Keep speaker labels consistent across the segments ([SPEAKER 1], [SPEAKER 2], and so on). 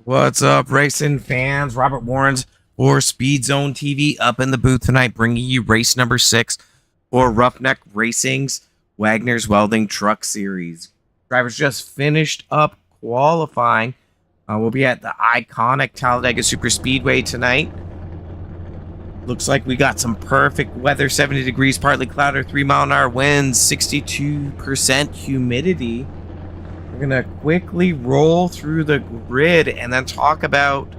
[SPEAKER 1] What's up, racing fans? Robert Warrens for SpeedZoneTV up in the booth tonight, bringing you race number 6 for Roughneck Racing's Wagoner's Welding Truck Series. Drivers just finished up qualifying. We'll be at the iconic Talladega Superspeedway tonight. Looks like we got some perfect weather, 70 degrees, partly cloudy, 3-mile-an-hour winds, 62% humidity. We're going to quickly roll through the grid and then talk about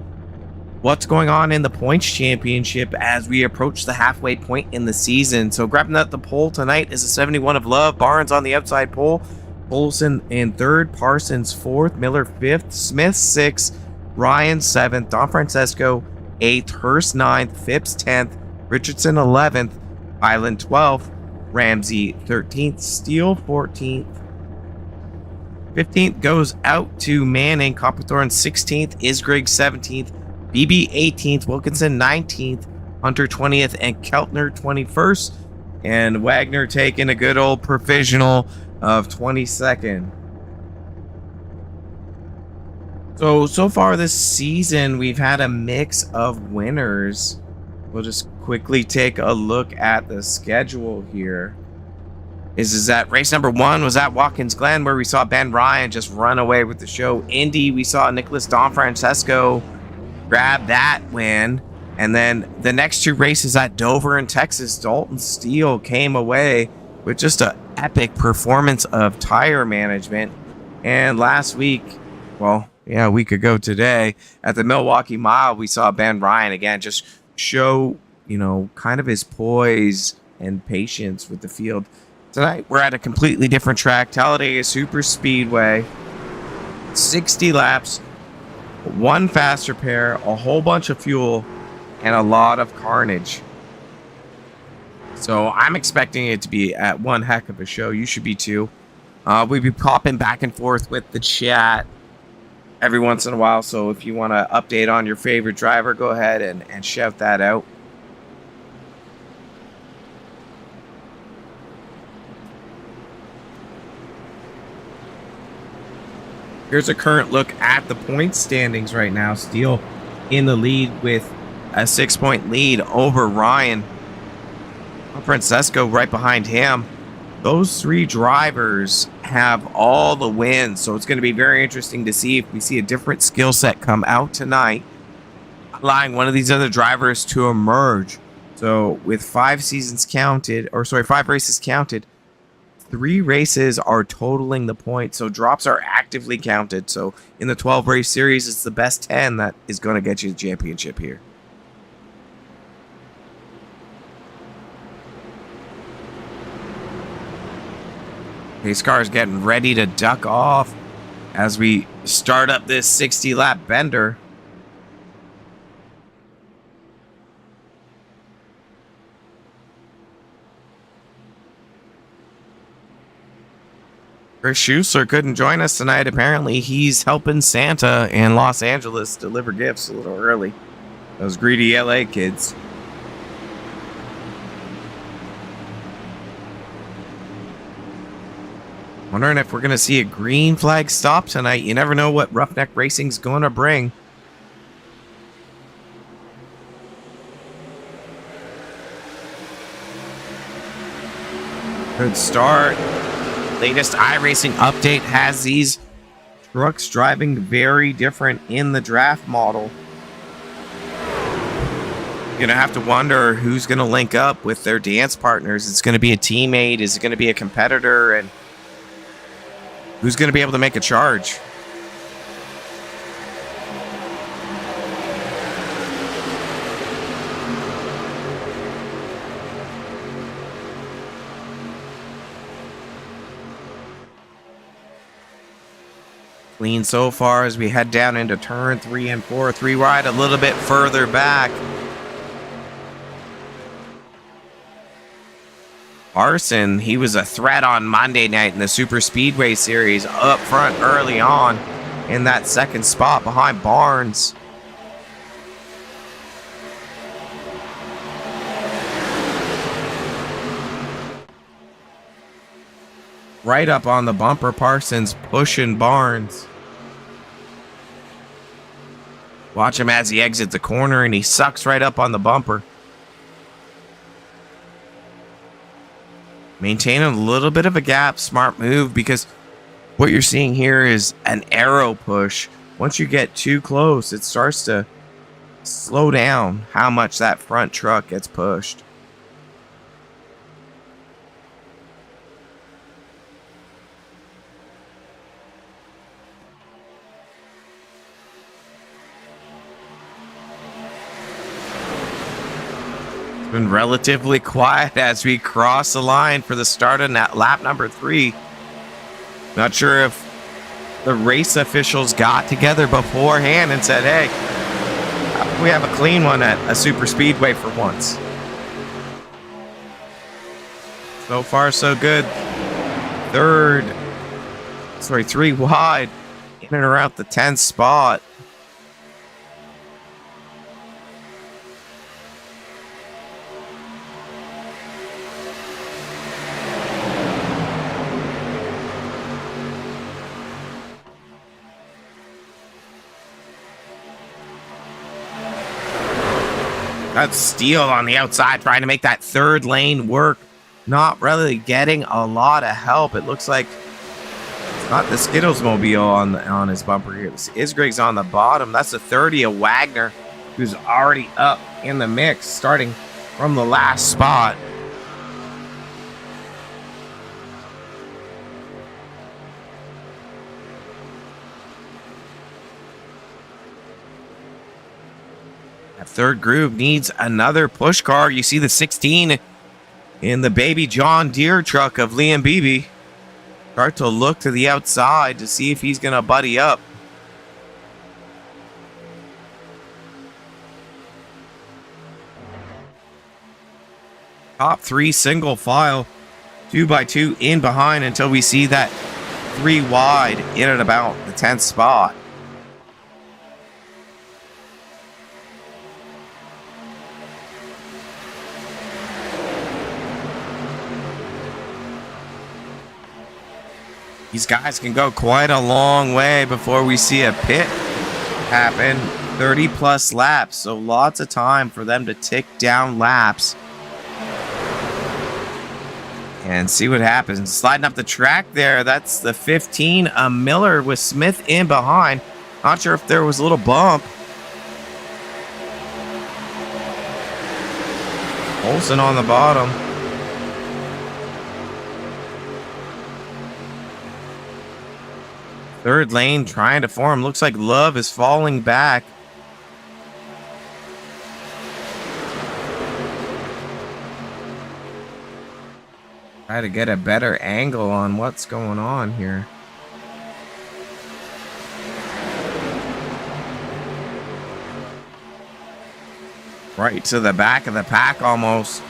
[SPEAKER 1] what's going on in the points championship as we approach the halfway point in the season. So grabbing at the pole tonight is a 71 of Love. Barnes on the outside pole. Olson in 3rd. Parsons 4th. Miller 5th. Smith 6th. Ryan 7th. Don Francesco 8th. Hurst 9th. Phipps 10th. Richardson 11th. Island 12th. Ramsey 13th. Steele 14th. 15th goes out to Manning. Copperthorne 16th. Isgrigg 17th. BB 18th. Wilkinson 19th. Hunter 20th. And Keltner 21st. And Wagner taking a good old provisional of 22nd. So far this season, we've had a mix of winners. We'll just quickly take a look at the schedule here. Is that race number 1 was at Watkins Glen, where we saw Ben Ryan just run away with the show. Indy, we saw Nicholas Don Francesco grab that win. And then the next 2 races at Dover and Texas, Dalton Steele came away with just an epic performance of tire management. And last week, well, yeah, a week ago today, at the Milwaukee Mile, we saw Ben Ryan again just show, kind of his poise and patience with the field. Tonight, we're at a completely different track, Talladega Superspeedway. 60 laps, 1 fast repair, a whole bunch of fuel, and a lot of carnage. So I'm expecting it to be at one heck of a show. You should be too. We'll be popping back and forth with the chat every once in a while. So if you want to update on your favorite driver, go ahead and shout that out. Here's a current look at the point standings right now. Steele in the lead with a 6-point lead over Ryan. Francesco right behind him. Those 3 drivers have all the wins, so it's going to be very interesting to see if we see a different skill set come out tonight, allowing one of these other drivers to emerge. So with 5 races counted, 3 races are totaling the points, so drops are actively counted. So in the 12 race series, it's the best 10 that is going to get you the championship here. Pace car is getting ready to duck off as we start up this 60-lap bender. Chris Schuessler couldn't join us tonight. Apparently, he's helping Santa in Los Angeles deliver gifts a little early. Those greedy LA kids. Wondering if we're going to see a green flag stop tonight. You never know what Roughneck Racing's going to bring. Good start. Latest iRacing update has these trucks driving very different in the draft model. You're going to have to wonder who's going to link up with their dance partners. It's going to be a teammate. Is it going to be a competitor? And who's going to be able to make a charge? Clean so far as we head down into turn 3 and 4. 3 wide a little bit further back. Arson, he was a threat on Monday night in the Super Speedway Series, up front early on in that 2nd spot behind Barnes. right up on the bumper. Parsons pushing Barnes. Watch him as he exits the corner, and he sucks right up on the bumper. Maintaining a little bit of a gap. Smart move, because what you're seeing here is an arrow push. Once you get too close, it starts to slow down how much that front truck gets pushed. It's been relatively quiet as we cross the line for the start of lap number 3. Not sure if the race officials got together beforehand and said, hey, we have a clean one at a super speedway for once. So far, so good. 3 wide, in and around the 10th spot. That's Steele on the outside trying to make that third lane work. Not really getting a lot of help. It looks like it's not the Skittles mobile on his bumper here. Isgrig's on the bottom. That's the 30 of Wagoner, who's already up in the mix, starting from the last spot. That third group needs another push car. You see the 16 in the baby John Deere truck of Liam Beebe. Start to look to the outside to see if he's going to buddy up. Top 3 single file, 2x2 in behind until we see that 3 wide in at about the 10th spot. These guys can go quite a long way before we see a pit happen. 30 plus laps, so lots of time for them to tick down laps and see what happens. Sliding up the track there, that's the 15, Miller with Smith in behind. Not sure if there was a little bump. Olsen on the bottom. Third lane trying to form. Looks like Love is falling back. Try to get a better angle on what's going on here. Right to the back of the pack almost.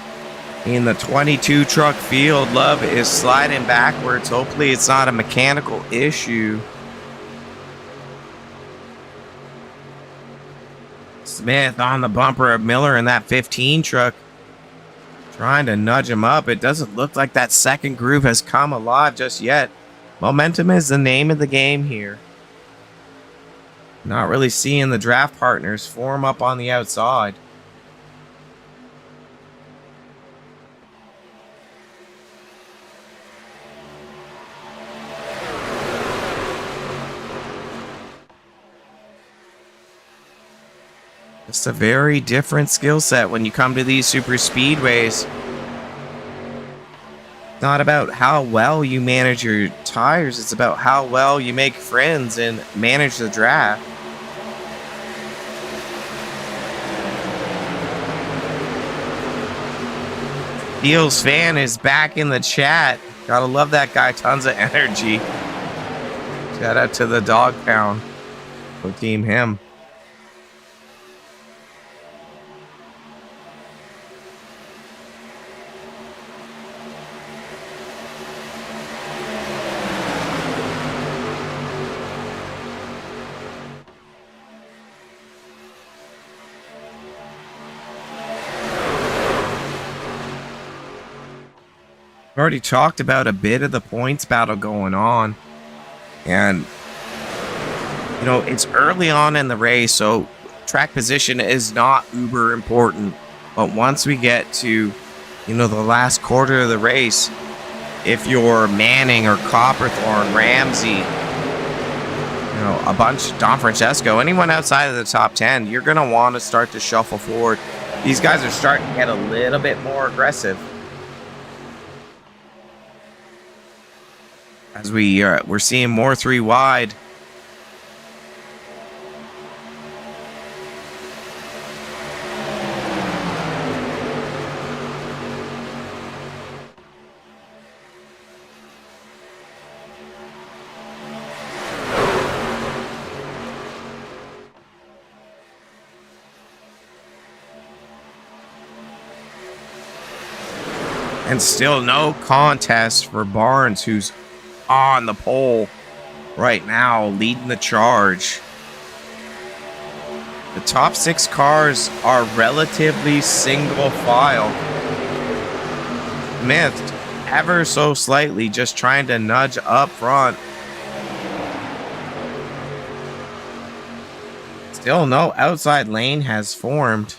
[SPEAKER 1] In the 22 truck field, Love is sliding backwards. Hopefully it's not a mechanical issue. Smith on the bumper of Miller in that 15 truck, trying to nudge him up. It doesn't look like that second groove has come alive just yet. Momentum is the name of the game here. Not really seeing the draft partners form up on the outside. It's a very different skill set when you come to these super speedways. It's not about how well you manage your tires, it's about how well you make friends and manage the draft. Steele's fan is back in the chat. Gotta love that guy, tons of energy. Shout out to the dog pound. We'll team him. Already talked about a bit of the points battle going on. And, you know, it's early on in the race, so track position is not uber important. But once we get to, you know, the last quarter of the race, if you're Manning or Copperthorne, Ramsey, you know, a bunch, Don Francesco, anyone outside of the top 10, you're going to want to start to shuffle forward. These guys are starting to get a little bit more aggressive. As we're seeing more 3 wide. And still no contest for Barnes, who's on the pole right now, leading the charge. The top 6 cars are relatively single file. Smith ever so slightly just trying to nudge up front. Still no outside lane has formed.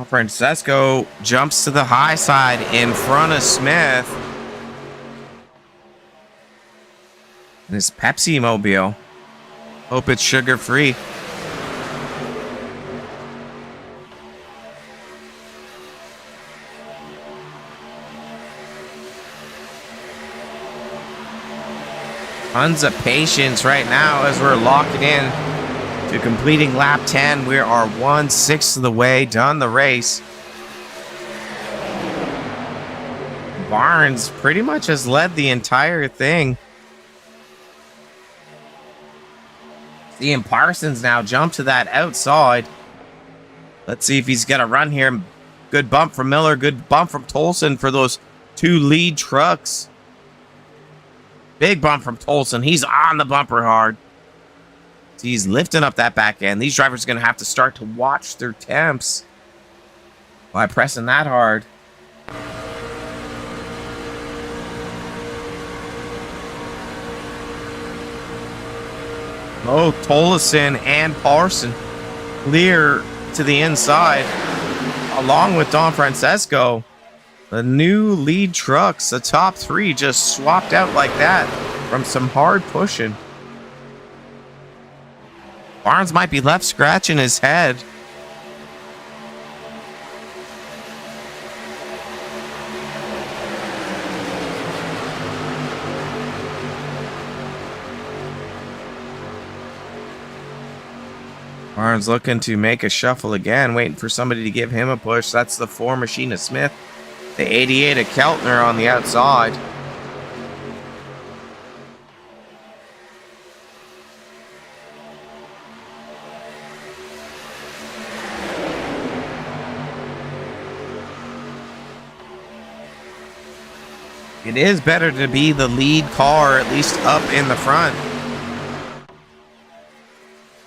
[SPEAKER 1] Francesco jumps to the high side in front of Smith. And his Pepsi mobile. Hope it's sugar-free. Tons of patience right now as we're locking in to completing lap 10. We are 1/6 of the way done the race. Barnes pretty much has led the entire thing. Seeing Parsons now jump to that outside. Let's see if he's got a run here. Good bump from Miller. Good bump from Tolson for those 2 lead trucks. Big bump from Tolson. He's on the bumper hard. He's lifting up that back end. These drivers are going to have to start to watch their temps by pressing that hard. Oh, Tolson and Parson clear to the inside, along with Don Francesco. The new lead trucks, the top 3 just swapped out like that from some hard pushing. Barnes might be left scratching his head. Barnes looking to make a shuffle again, waiting for somebody to give him a push. That's the 4 machine of Smith. The 88 of Keltner on the outside. It is better to be the lead car, at least up in the front.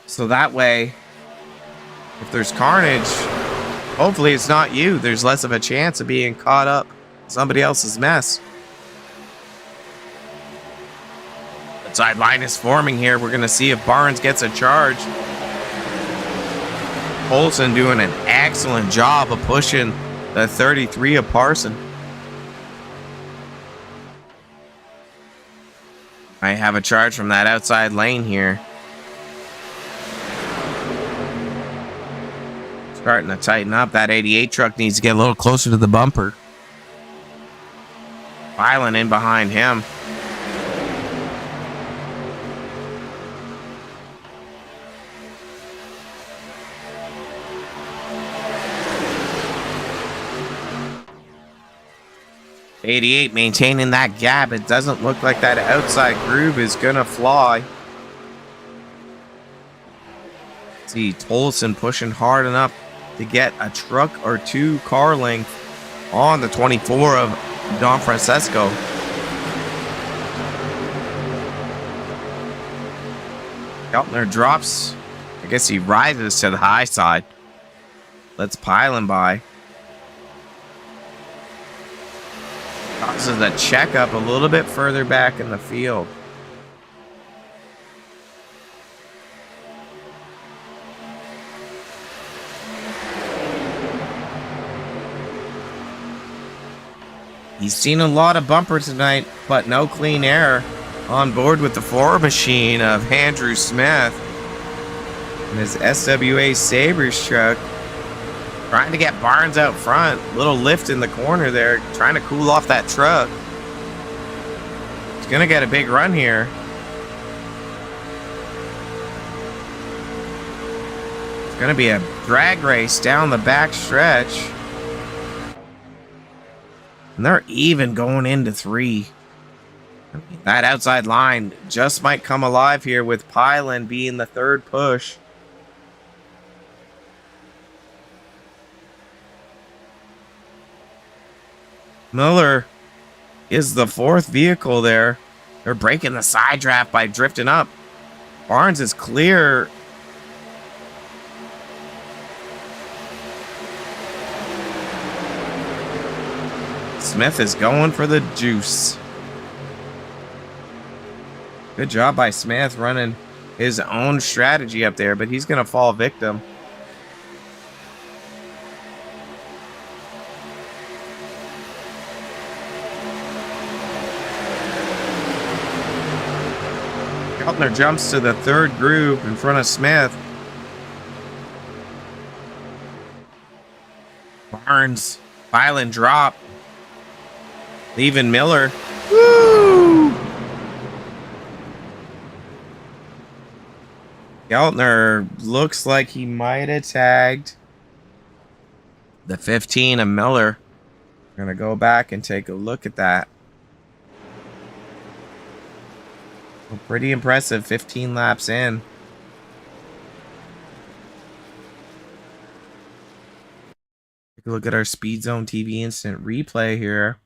[SPEAKER 1] So that way, if there's carnage, hopefully it's not you. There's less of a chance of being caught up in somebody else's mess. The side line is forming here. We're going to see if Barnes gets a charge. Olsen doing an excellent job of pushing the 33 of Parson. I have a charge from that outside lane here. Starting to tighten up. That 88 truck needs to get a little closer to the bumper. Filing in behind him. '88 maintaining that gap. It doesn't look like that outside groove is gonna fly. See Tolson pushing hard enough to get a truck or 2 car length on the 24 of Don Francesco. Keltner drops. I guess he rises to the high side. Let's pile him by. Causes the checkup a little bit further back in the field. He's seen a lot of bumpers tonight, but no clean air. On board with the floor machine of Andrew Smith and his SWA Sabres truck. Trying to get Barnes out front. Little lift in the corner there. Trying to cool off that truck. He's going to get a big run here. It's going to be a drag race down the back stretch. And they're even going into 3. That outside line just might come alive here with Pylon being the third push. Miller is the fourth vehicle there. They're breaking the side draft by drifting up. Barnes is clear. Smith is going for the juice. Good job by Smith running his own strategy up there, but he's going to fall victim. Keltner jumps to the third groove in front of Smith. Barnes, violent drop. Leaving Miller. Woo! Keltner looks like he might have tagged the 15 of Miller. We're going to go back and take a look at that. Well, pretty impressive, 15 laps in. Take a look at our SpeedZoneTV instant replay here.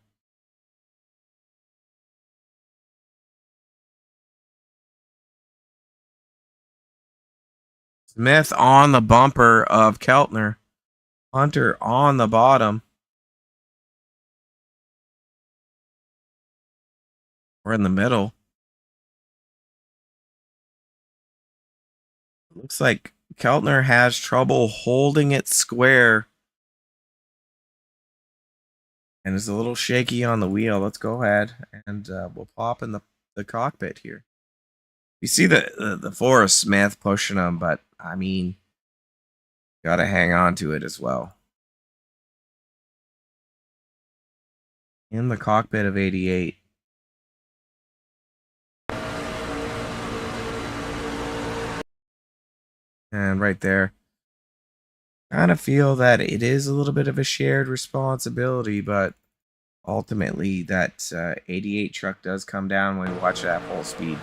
[SPEAKER 1] Smith on the bumper of Keltner. Hunter on the bottom. We're in the middle. Looks like Keltner has trouble holding it square. And is a little shaky on the wheel. Let's go ahead and we'll pop in the cockpit here. You see the Forrest Smith pushing him, but I mean, got to hang on to it as well. In the cockpit of 88. And right there, kind of feel that it is a little bit of a shared responsibility, but ultimately that 88 truck does come down when you watch it at full speed.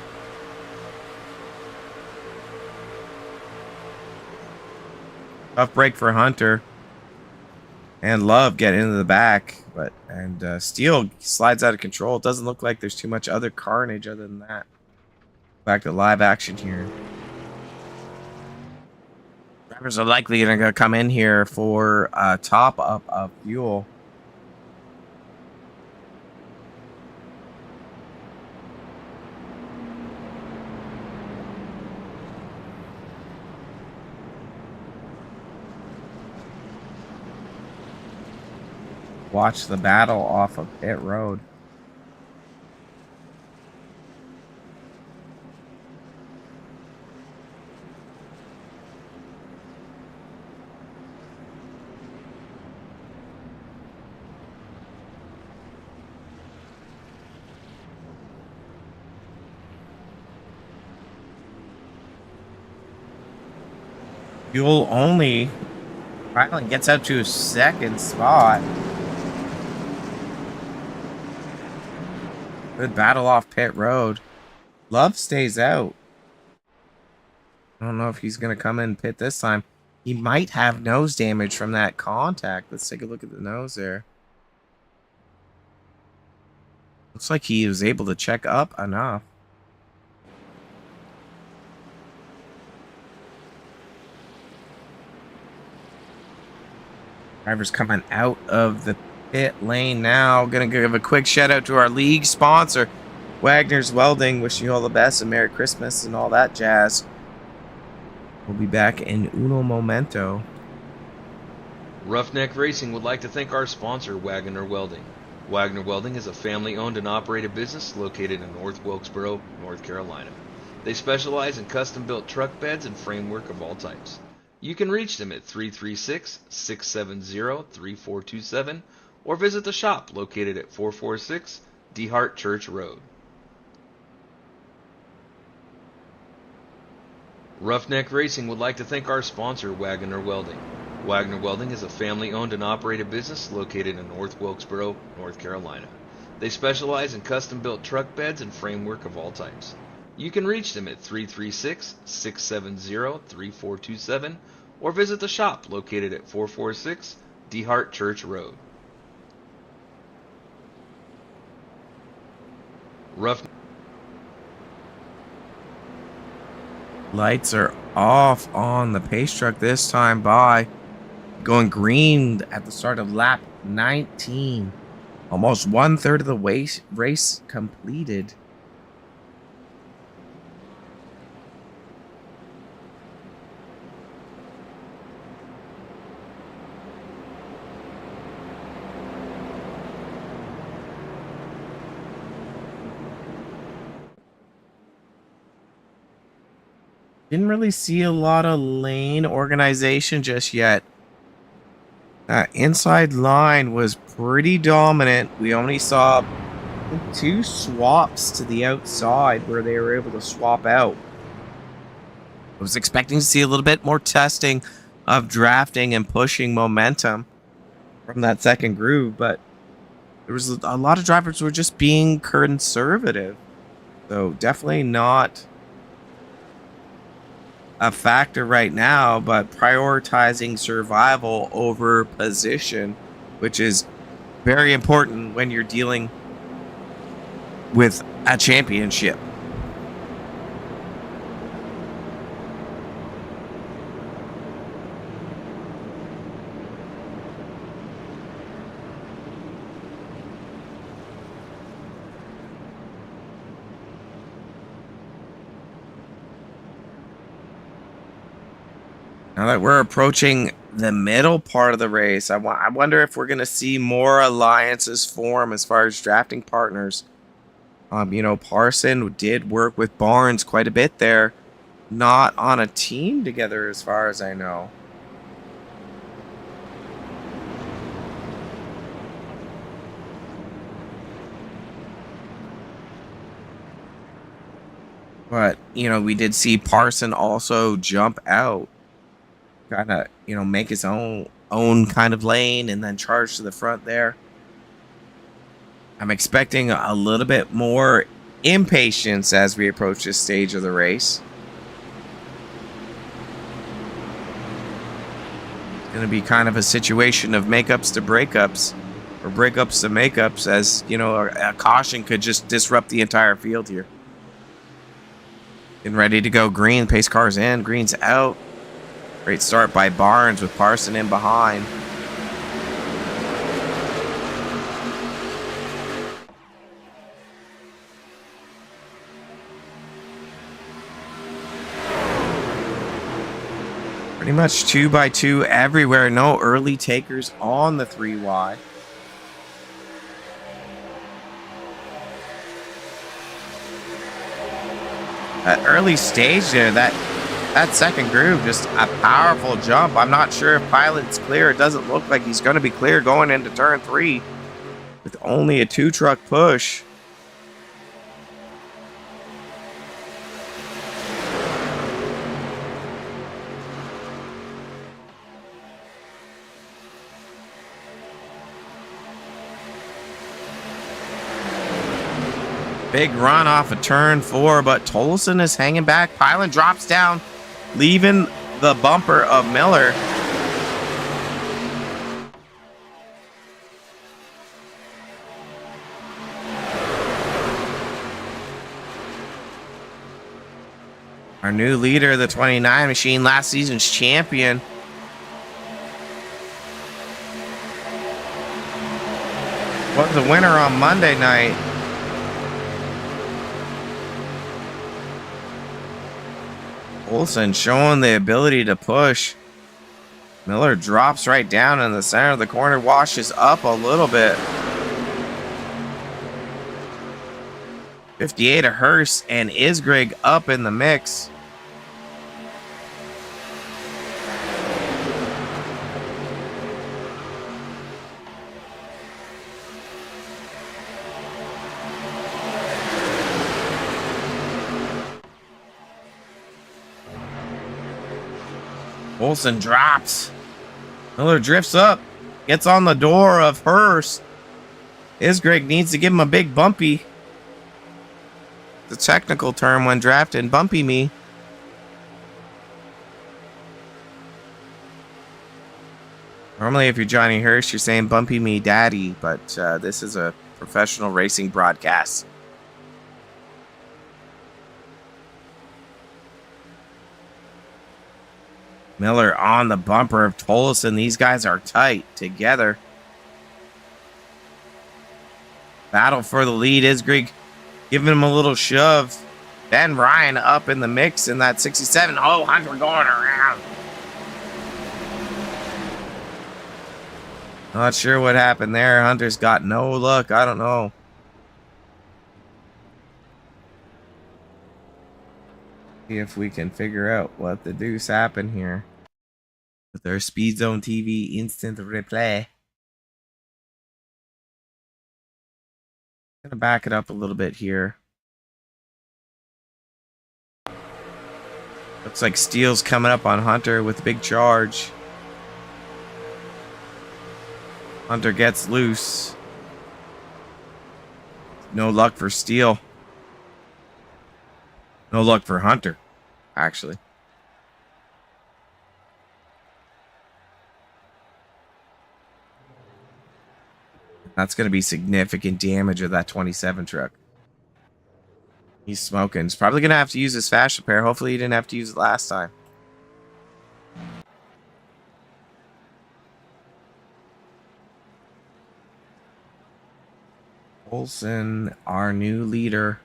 [SPEAKER 1] Tough break for Hunter. And Love getting into the back, but Steele slides out of control. It doesn't look like there's too much other carnage other than that. Back to live action here. Drivers are likely going to come in here for a top up of fuel. Watch the battle off of pit road. Fuel only. Ryland gets up to a second spot. Good battle off pit road. Love stays out. I don't know if he's going to come in and pit this time. He might have nose damage from that contact. Let's take a look at the nose there. Looks like he was able to check up enough. Drivers coming out of the pit lane now. Gonna give a quick shout out to our league sponsor, Wagner's Welding. Wishing you all the best and Merry Christmas and all that jazz. We'll be back in uno momento.
[SPEAKER 2] Roughneck Racing would like to thank our sponsor, Wagoner Welding. Wagoner Welding is a family-owned and operated business located in North Wilkesboro, North Carolina. They specialize in custom-built truck beds and framework of all types. You can reach them at 336-670-3427 or visit the shop located at 446 DeHart Church Road. Roughneck Racing would like to thank our sponsor, Wagoner Welding. Wagoner Welding is a family-owned and operated business located in North Wilkesboro, North Carolina. They specialize in custom-built truck beds and framework of all types. You can reach them at 336-670-3427 or visit the shop located at 446 DeHart Church Road.
[SPEAKER 1] Lights are off on the pace truck this time by going green at the start of lap 19. Almost 1/3 of the race completed. Didn't really see a lot of lane organization just yet. That inside line was pretty dominant. We only saw 2 swaps to the outside where they were able to swap out. I was expecting to see a little bit more testing of drafting and pushing momentum from that second groove, but there was a lot of drivers who were just being conservative. So definitely not a factor right now, but prioritizing survival over position, which is very important when you're dealing with a championship. Now that we're approaching the middle part of the race, I wonder if we're going to see more alliances form as far as drafting partners. Parson did work with Barnes quite a bit there. Not on a team together as far as I know. But, we did see Parson also jump out. Kind of, make his own kind of lane and then charge to the front there. I'm expecting a little bit more impatience as we approach this stage of the race. It's going to be kind of a situation of makeups to breakups or breakups to makeups, as, a caution could just disrupt the entire field here. Getting ready to go green. Pace car's in. Green's out. Great start by Barnes with Parson in behind. Pretty much 2x2 everywhere. No early takers on the 3Y. That early stage there, that second groove, just a powerful jump. I'm not sure if Pilot's clear. It doesn't look like he's going to be clear going into turn 3 with only a 2-truck push. Big run off of turn 4, but Tolson is hanging back. Pilot drops down, leaving the bumper of Miller. Our new leader, the 29 machine, last season's champion. was a winner on Monday night. Olsen showing the ability to push. Miller drops right down in the center of the corner, washes up a little bit. 58 of Hurst and Isgrig up in the mix. Olsen drops. Miller drifts up. Gets on the door of Hurst. Isgrig needs to give him a big bumpy. The technical term when drafting, bumpy me. Normally, if you're Johnny Hurst, you're saying bumpy me daddy, but this is a professional racing broadcast. Miller on the bumper of Tolleson. These guys are tight together. Battle for the lead. Isgrig giving him a little shove. Ben Ryan up in the mix in that 67. Oh, Hunter going around. Not sure what happened there. Hunter's got no luck. I don't know. See if we can figure out what the deuce happened here with our SpeedZoneTV instant replay. Gonna back it up a little bit here. Looks like Steele's coming up on Hunter with a big charge. Hunter gets loose. No luck for Steele. No luck for Hunter, actually. That's going to be significant damage of that 27 truck. He's smoking. He's probably going to have to use his fast repair. Hopefully he didn't have to use it last time. Olsen, our new leader.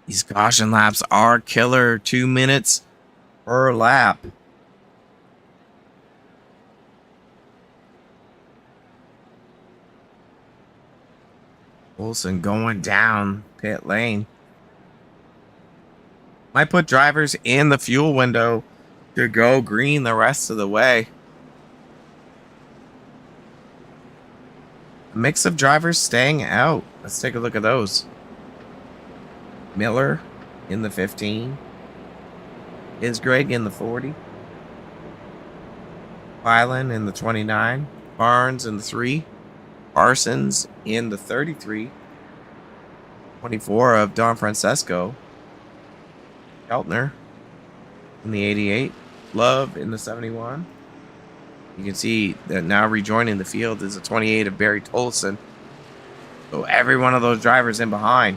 [SPEAKER 1] These caution laps are killer. 2 minutes per lap. Olsen going down pit lane. Might put drivers in the fuel window to go green the rest of the way. A mix of drivers staying out. Let's take a look at those. Miller in the 15. Isgrig in the 40. Pylon in the 29. Barnes in the 3. Parsons in the 33. 24 of Don Francesco. Keltner in the 88. Love in the 71. You can see that now rejoining the field is a 28 of Barry Tolleson. So every one of those drivers in behind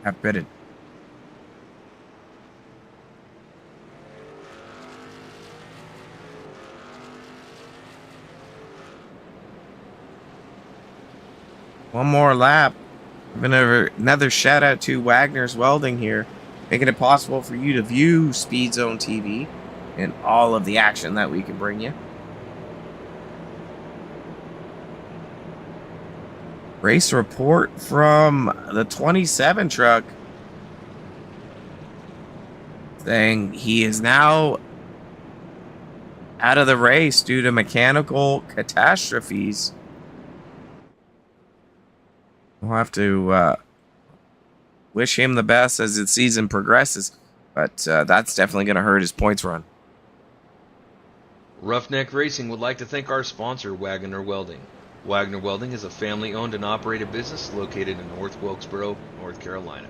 [SPEAKER 1] have pitted. One more lap. Another shout out to Wagner's Welding here, making it possible for you to view SpeedZoneTV and all of the action that we can bring you. Race report from the 27 truck saying he is now out of the race due to mechanical catastrophes. We'll have to wish him the best as the season progresses, but that's definitely going to hurt his points run.
[SPEAKER 2] Roughneck Racing would like to thank our sponsor, Wagoner Welding. Wagoner Welding is a family-owned and operated business located in North Wilkesboro, North Carolina.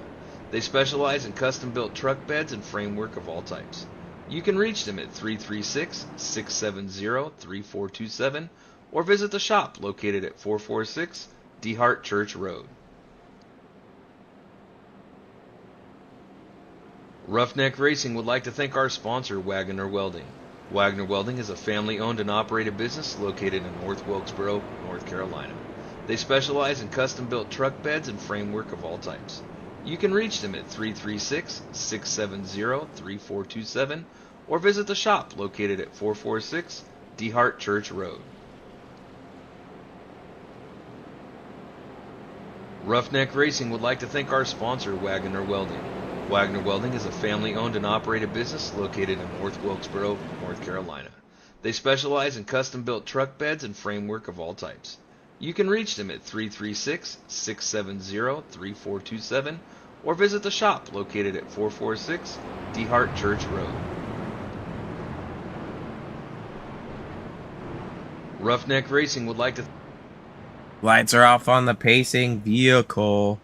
[SPEAKER 2] They specialize in custom-built truck beds and framework of all types. You can reach them at 336-670-3427 or visit the shop located at 446 DeHart Church Road. Roughneck Racing would like to thank our sponsor, Wagoner Welding. Wagoner Welding is a family-owned and operated business located in North Wilkesboro, North Carolina. They specialize in custom-built truck beds and framework of all types. You can reach them at 336-670-3427 or visit the shop located at 446 DeHart Church Road. Roughneck Racing would like to thank our sponsor, Wagoner Welding. Wagoner Welding is a family-owned and operated business located in North Wilkesboro, North Carolina. They specialize in custom-built truck beds and framework of all types. You can reach them at 336-670-3427 or visit the shop located at 446 DeHart Church Road. Roughneck Racing would like to...
[SPEAKER 1] Lights are off on the pacing vehicle.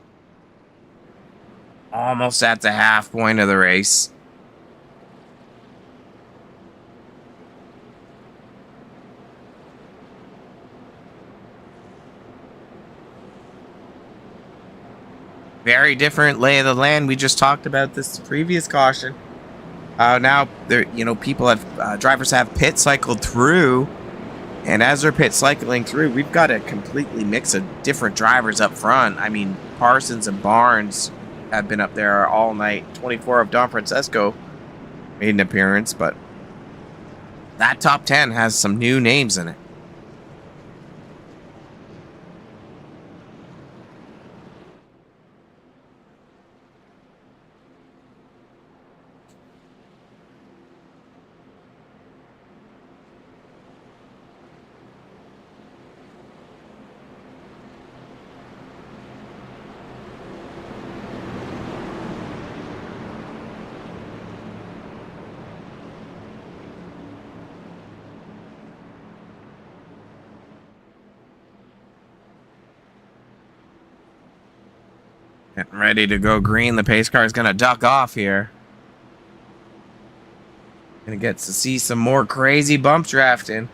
[SPEAKER 1] Almost at the half point of the race. Very different lay of the land. We just talked about this previous caution. Now there, people have drivers have pit cycled through, and as they're pit cycling through, we've got a completely mix of different drivers up front. I mean, Parsons and Barnes have been up there all night. 24 of Don Francesco made an appearance, but that top 10 has some new names in it. Getting ready to go green. The pace car is going to duck off here. Gonna get to see some more crazy bump drafting.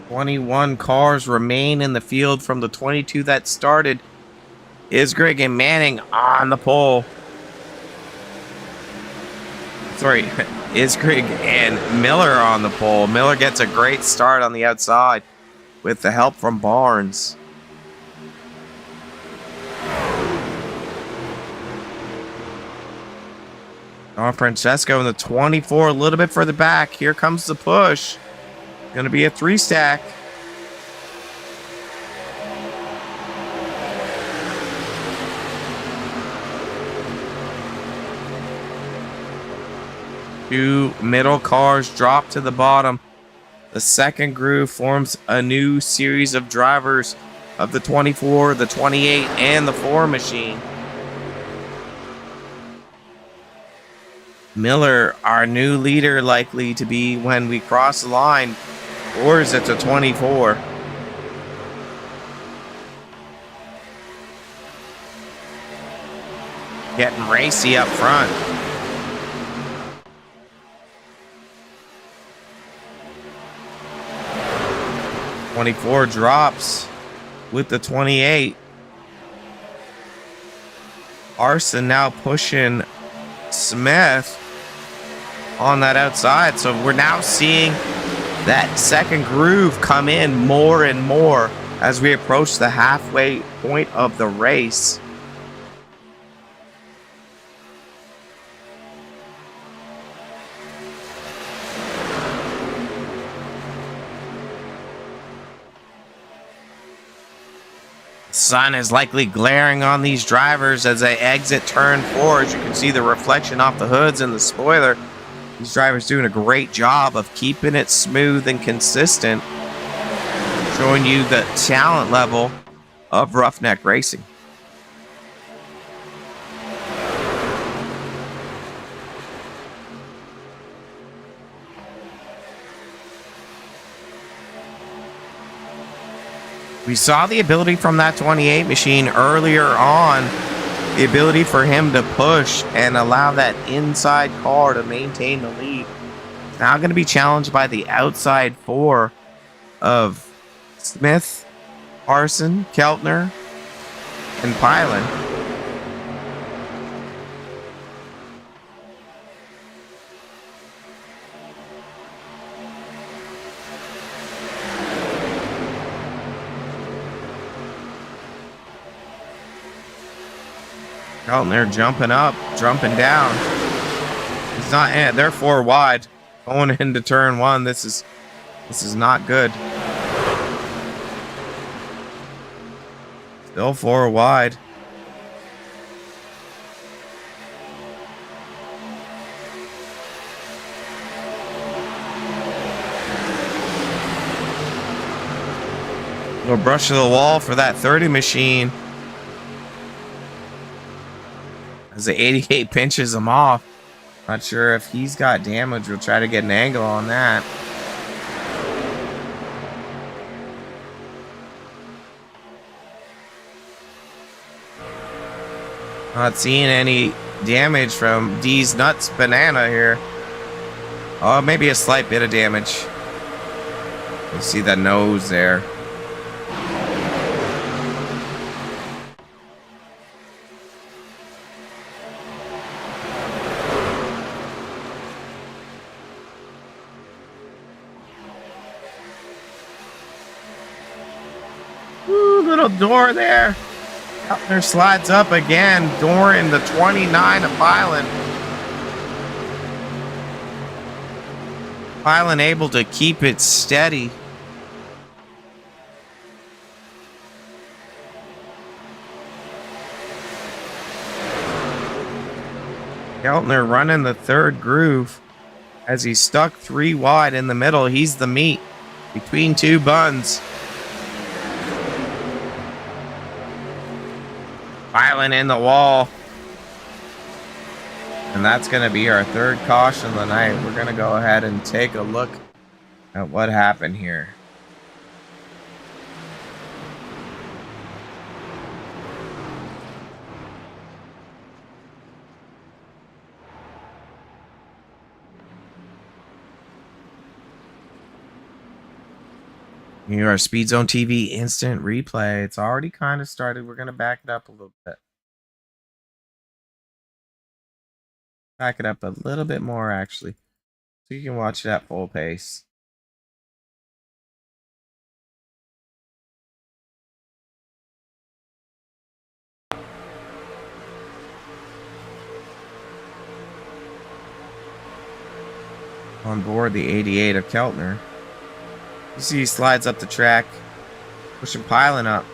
[SPEAKER 1] "21 cars remain in the field from the 22 that started. Isgrig and Manning on the pole. Sorry, Isgrig and Miller on the pole. Miller gets a great start on the outside with the help from Barnes. Don Francesco in the 24, a little bit further back. Here comes the push. Going to be a 3-stack. Two middle cars drop to the bottom. The second groove forms a new series of drivers of the 24, the 28, and the 4 machine. Miller, our new leader, likely to be when we cross the line, or is it the 24? Getting racy up front. '24 drops with the 28. Arson now pushing Smith on that outside. So we're now seeing that second groove come in more and more as we approach the halfway point of the race. Sun is likely glaring on these drivers as they exit turn 4. As you can see the reflection off the hoods and the spoiler. These drivers doing a great job of keeping it smooth and consistent, showing you the talent level of Roughneck Racing. We saw the ability from that 28 machine earlier on, the ability for him to push and allow that inside car to maintain the lead. It's now going to be challenged by the outside four of Smith, Parson, Keltner, and Pylon. Keltner jumping up, jumping down. He's not. They're 4 wide going into turn 1. This is not good. Still 4 wide. Little brush to the wall for that 30 machine. As the 88 pinches him off. Not sure if he's got damage. We'll try to get an angle on that. Not seeing any damage from D's Nuts Banana here. Oh, maybe a slight bit of damage. You see the nose there. Little door there. Keltner slides up again. Door in the 29 of Pylon. Pylon able to keep it steady. Keltner running the third groove as he's stuck 3 wide in the middle. He's the meat between 2 buns. Pylon in the wall. And that's going to be our 3rd caution of the night. We're going to go ahead and take a look at what happened here. Here are SpeedZoneTV instant replay. It's already kind of started. We're going to back it up a little bit. Back it up a little bit more, actually. So you can watch it at full pace. On board the 88 of Keltner. You see he slides up the track, pushing Pylon up.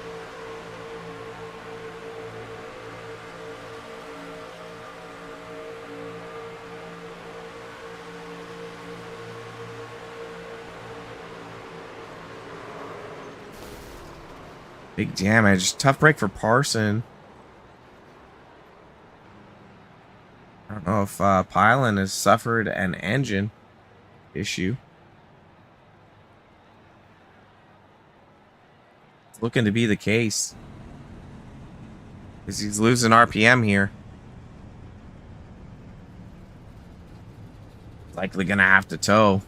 [SPEAKER 1] Big damage. Tough break for Parson. I don't know if Pylon has suffered an engine issue. Looking to be the case, because he's losing RPM here. Likely gonna have to tow.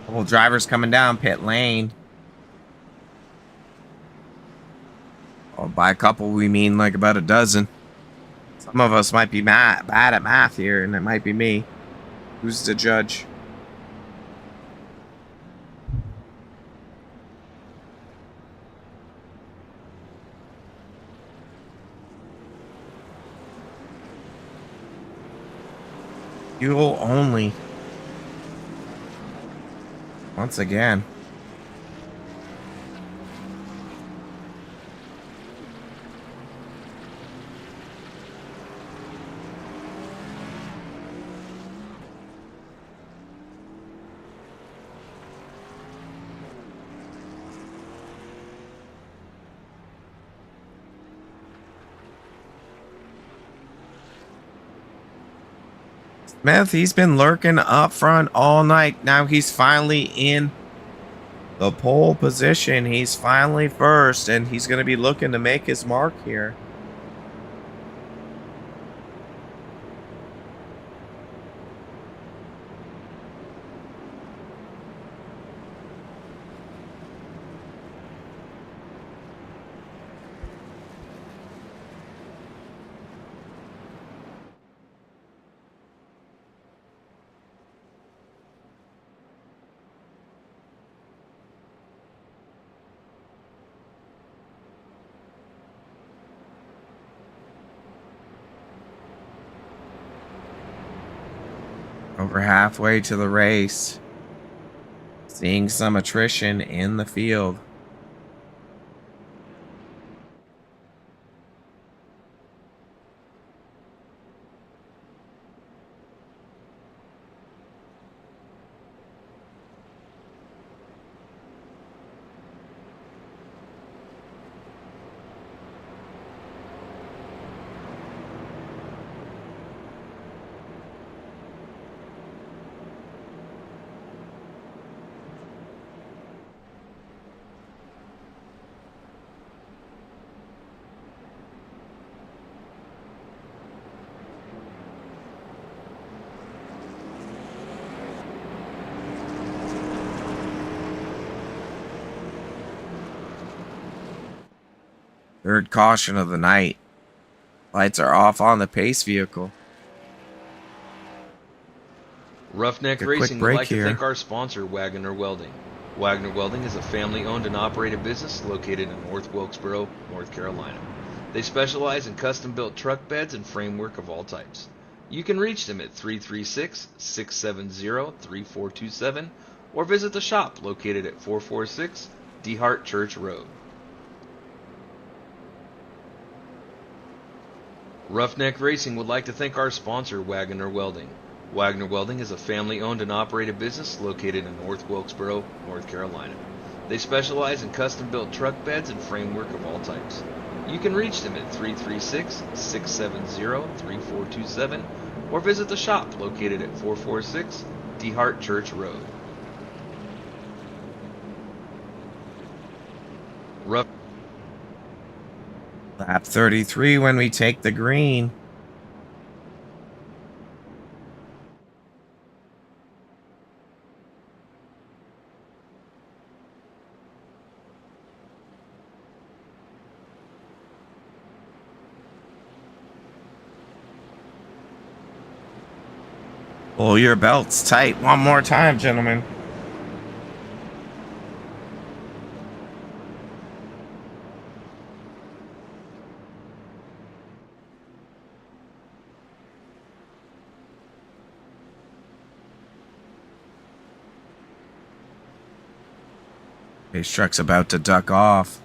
[SPEAKER 1] Couple drivers coming down pit lane. By a couple, we mean like about a dozen. Some of us might be bad at math here, and it might be me. Who's the judge? Fuel only. Once again. Smith, he's been lurking up front all night. Now he's finally in the pole position. He's finally first, and he's going to be looking to make his mark here. Over halfway to the race. Seeing some attrition in the field. Third caution of the night. Lights are off on the pace vehicle.
[SPEAKER 2] Roughneck
[SPEAKER 1] Take a quick
[SPEAKER 2] Racing would
[SPEAKER 1] break
[SPEAKER 2] like to
[SPEAKER 1] here.
[SPEAKER 2] thank our sponsor, Wagoner Welding. Wagoner Welding is a family-owned and operated business located in North Wilkesboro, North Carolina. They specialize in custom-built truck beds and framework of all types. You can reach them at 336-670-3427 or visit the shop located at 446 DeHart Church Road. Roughneck Racing would like to thank our sponsor, Wagoner Welding. Wagoner Welding is a family-owned and operated business located in North Wilkesboro, North Carolina. They specialize in custom-built truck beds and framework of all types. You can reach them at 336-670-3427 or visit the shop located at 446 DeHart Church Road. Ruff.
[SPEAKER 1] Lap 33 when we take the green. Pull your belts tight one more time, gentlemen. Pace truck's about to duck off.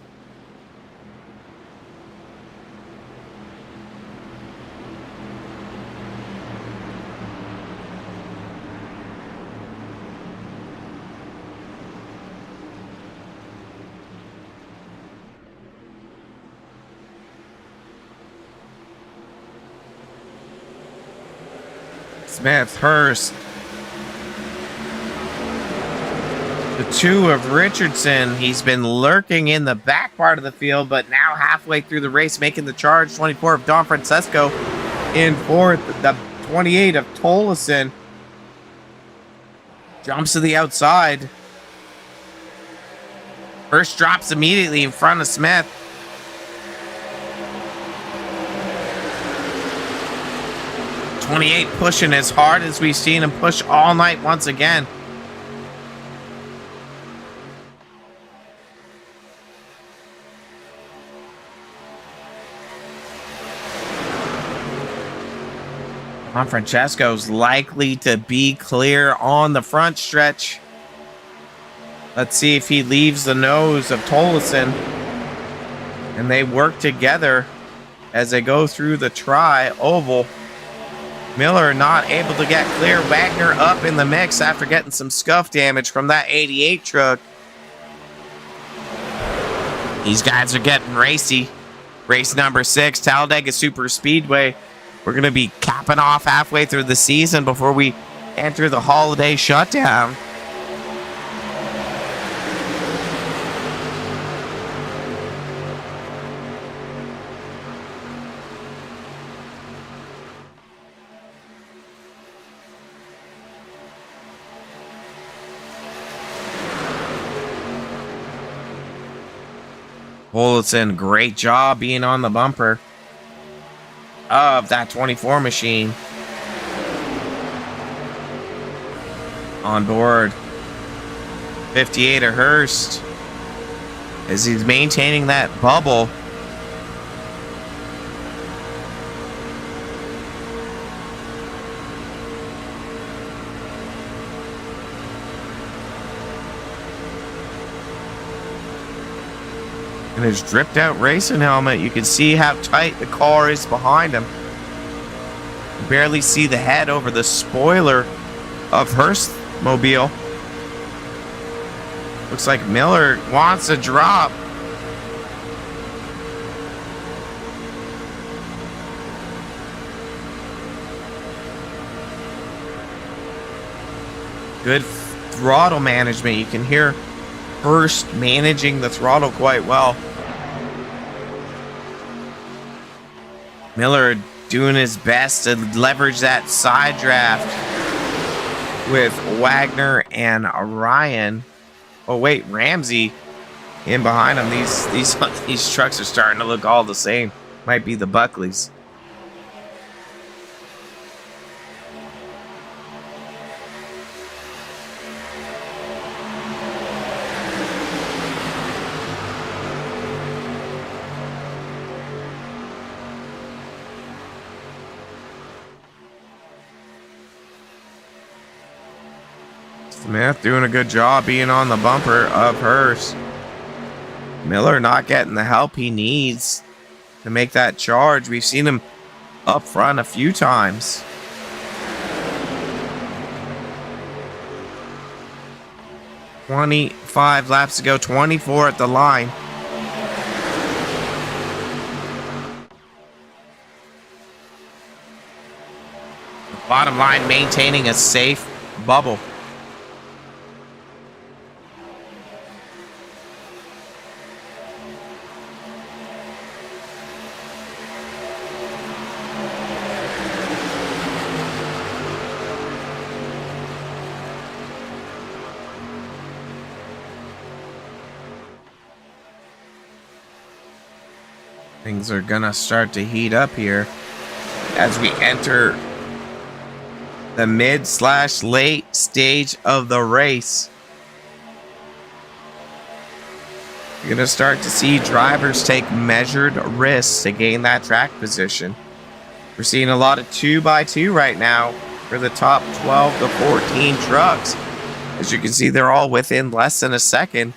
[SPEAKER 1] Smith, Hurst. The two of Richardson. He's been lurking in the back part of the field, but now halfway through the race, making the charge. 24 of Don Francesco in fourth. The 28 of Tolleson jumps to the outside. First drops immediately in front of Smith. .28 pushing as hard as we've seen him push all night once again. Don Francesco's likely to be clear on the front stretch. Let's see if he leaves the nose of Tolleson. And they work together as they go through the tri-oval. Miller not able to get clear. Wagner up in the mix after getting some scuff damage from that 88 truck. These guys are getting racy. Race number 6, Talladega Superspeedway. We're going to be capping off halfway through the season before we enter the holiday shutdown. Olson, great job being on the bumper of that 24 machine. On board 58 of Hurst as he's maintaining that bubble. In his dripped out racing helmet, you can see how tight the car is behind him. You barely see the head over the spoiler of Hurst mobile. Looks like Miller wants a drop. Good throttle management. You can hear Hurst managing the throttle quite well. Miller doing his best to leverage that side draft with Wagoner and Ryan. Oh wait, Ramsey in behind him. These trucks are starting to look all the same. Might be the Buckleys. Smith doing a good job being on the bumper of Hurst. Miller not getting the help he needs to make that charge. We've seen him up front a few times. "25 laps to go, 24 at the line." Bottom line, maintaining a safe bubble. Things are gonna start to heat up here as we enter the mid/late stage of the race. You're gonna start to see drivers take measured risks to gain that track position. We're seeing a lot of 2x2 right now for the top 12 to 14 trucks. As you can see, they're all within less than a second.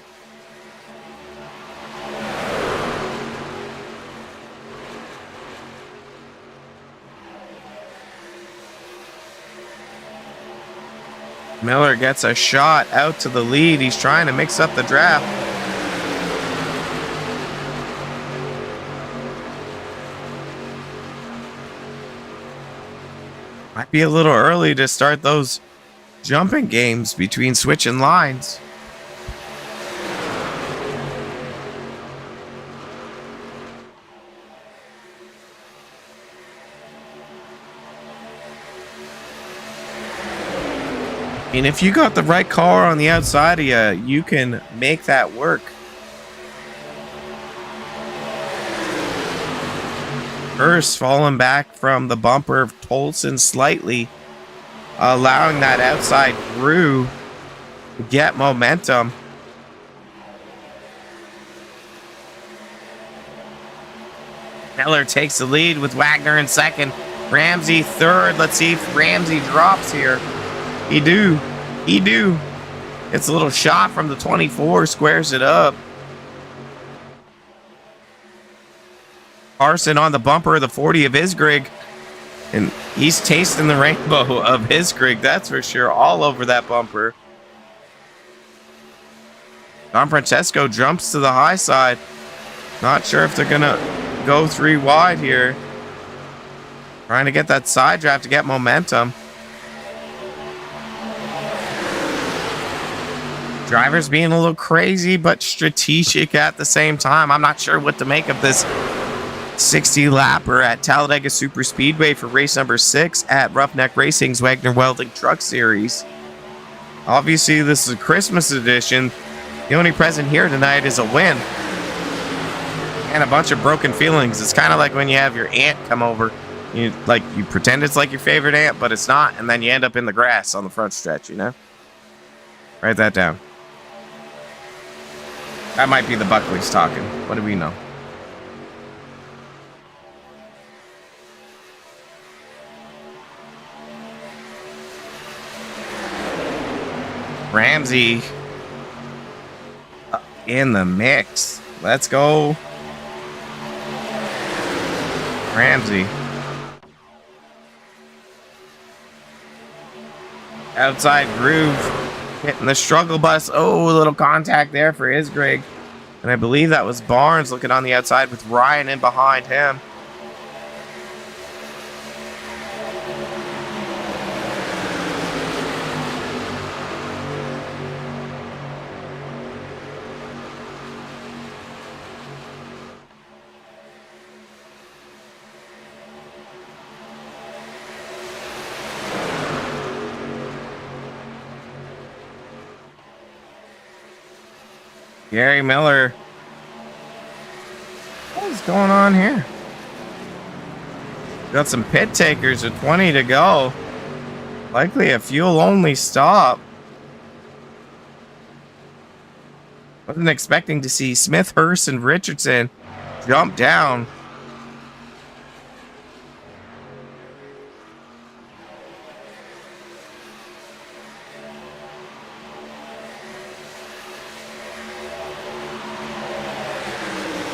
[SPEAKER 1] Miller gets a shot out to the lead. He's trying to mix up the draft. Might be a little early to start those jumping games between switching lines. And if you got the right car on the outside of you, you can make that work. Hurst falling back from the bumper of Tolson slightly, allowing that outside crew to get momentum. Miller takes the lead with Wagoner in second. Ramsey third. Let's see if Ramsey drops here. He do. It's a little shot from the 24, squares it up. Carson on the bumper of the 40 of Isgrig. And he's tasting the rainbow of Isgrig, that's for sure, all over that bumper. Don Francesco jumps to the high side. Not sure if they're going to go 3 wide here. Trying to get that side draft to get momentum. Driver's being a little crazy, but strategic at the same time. I'm not sure what to make of this 60 lapper at Talladega Superspeedway for race number 6 at Roughneck Racing's Wagoner Welding Truck Series. Obviously, this is a Christmas edition. The only present here tonight is a win and a bunch of broken feelings. It's kind of like when you have your aunt come over. You pretend it's like your favorite aunt, but it's not, and then you end up in the grass on the front stretch, you know? Write that down. That might be the Buckleys talking. What do we know? Ramsey in the mix. Let's go. Ramsey. Outside groove. Hitting the struggle bus. Oh, a little contact there for Isgrig. And I believe that was Barnes looking on the outside with Ryan in behind him. Gary Miller. What is going on here? Got some pit takers with 20 to go. Likely a fuel-only stop. Wasn't expecting to see Smith, Hurst, and Richardson jump down.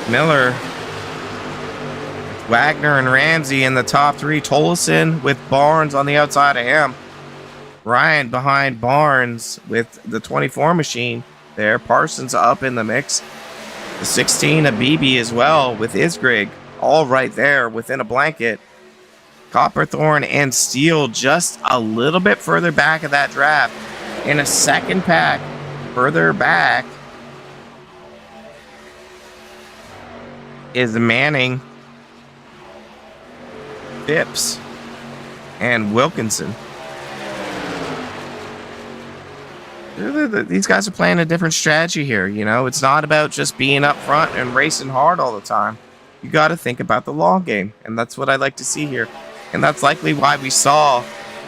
[SPEAKER 1] Miller, Wagner and Ramsey in the top 3. Tolleson with Barnes on the outside of him. Ryan behind Barnes with the 24 machine there. Parsons up in the mix. The 16 of BB as well with Isgrig. All right there within a blanket. Copperthorne and Steele just a little bit further back of that draft. In a second pack further back is Manning, Phipps, and Wilkinson. These guys are playing a different strategy here, you know? It's not about just being up front and racing hard all the time. You got to think about the long game, and that's what I like to see here. And that's likely why we saw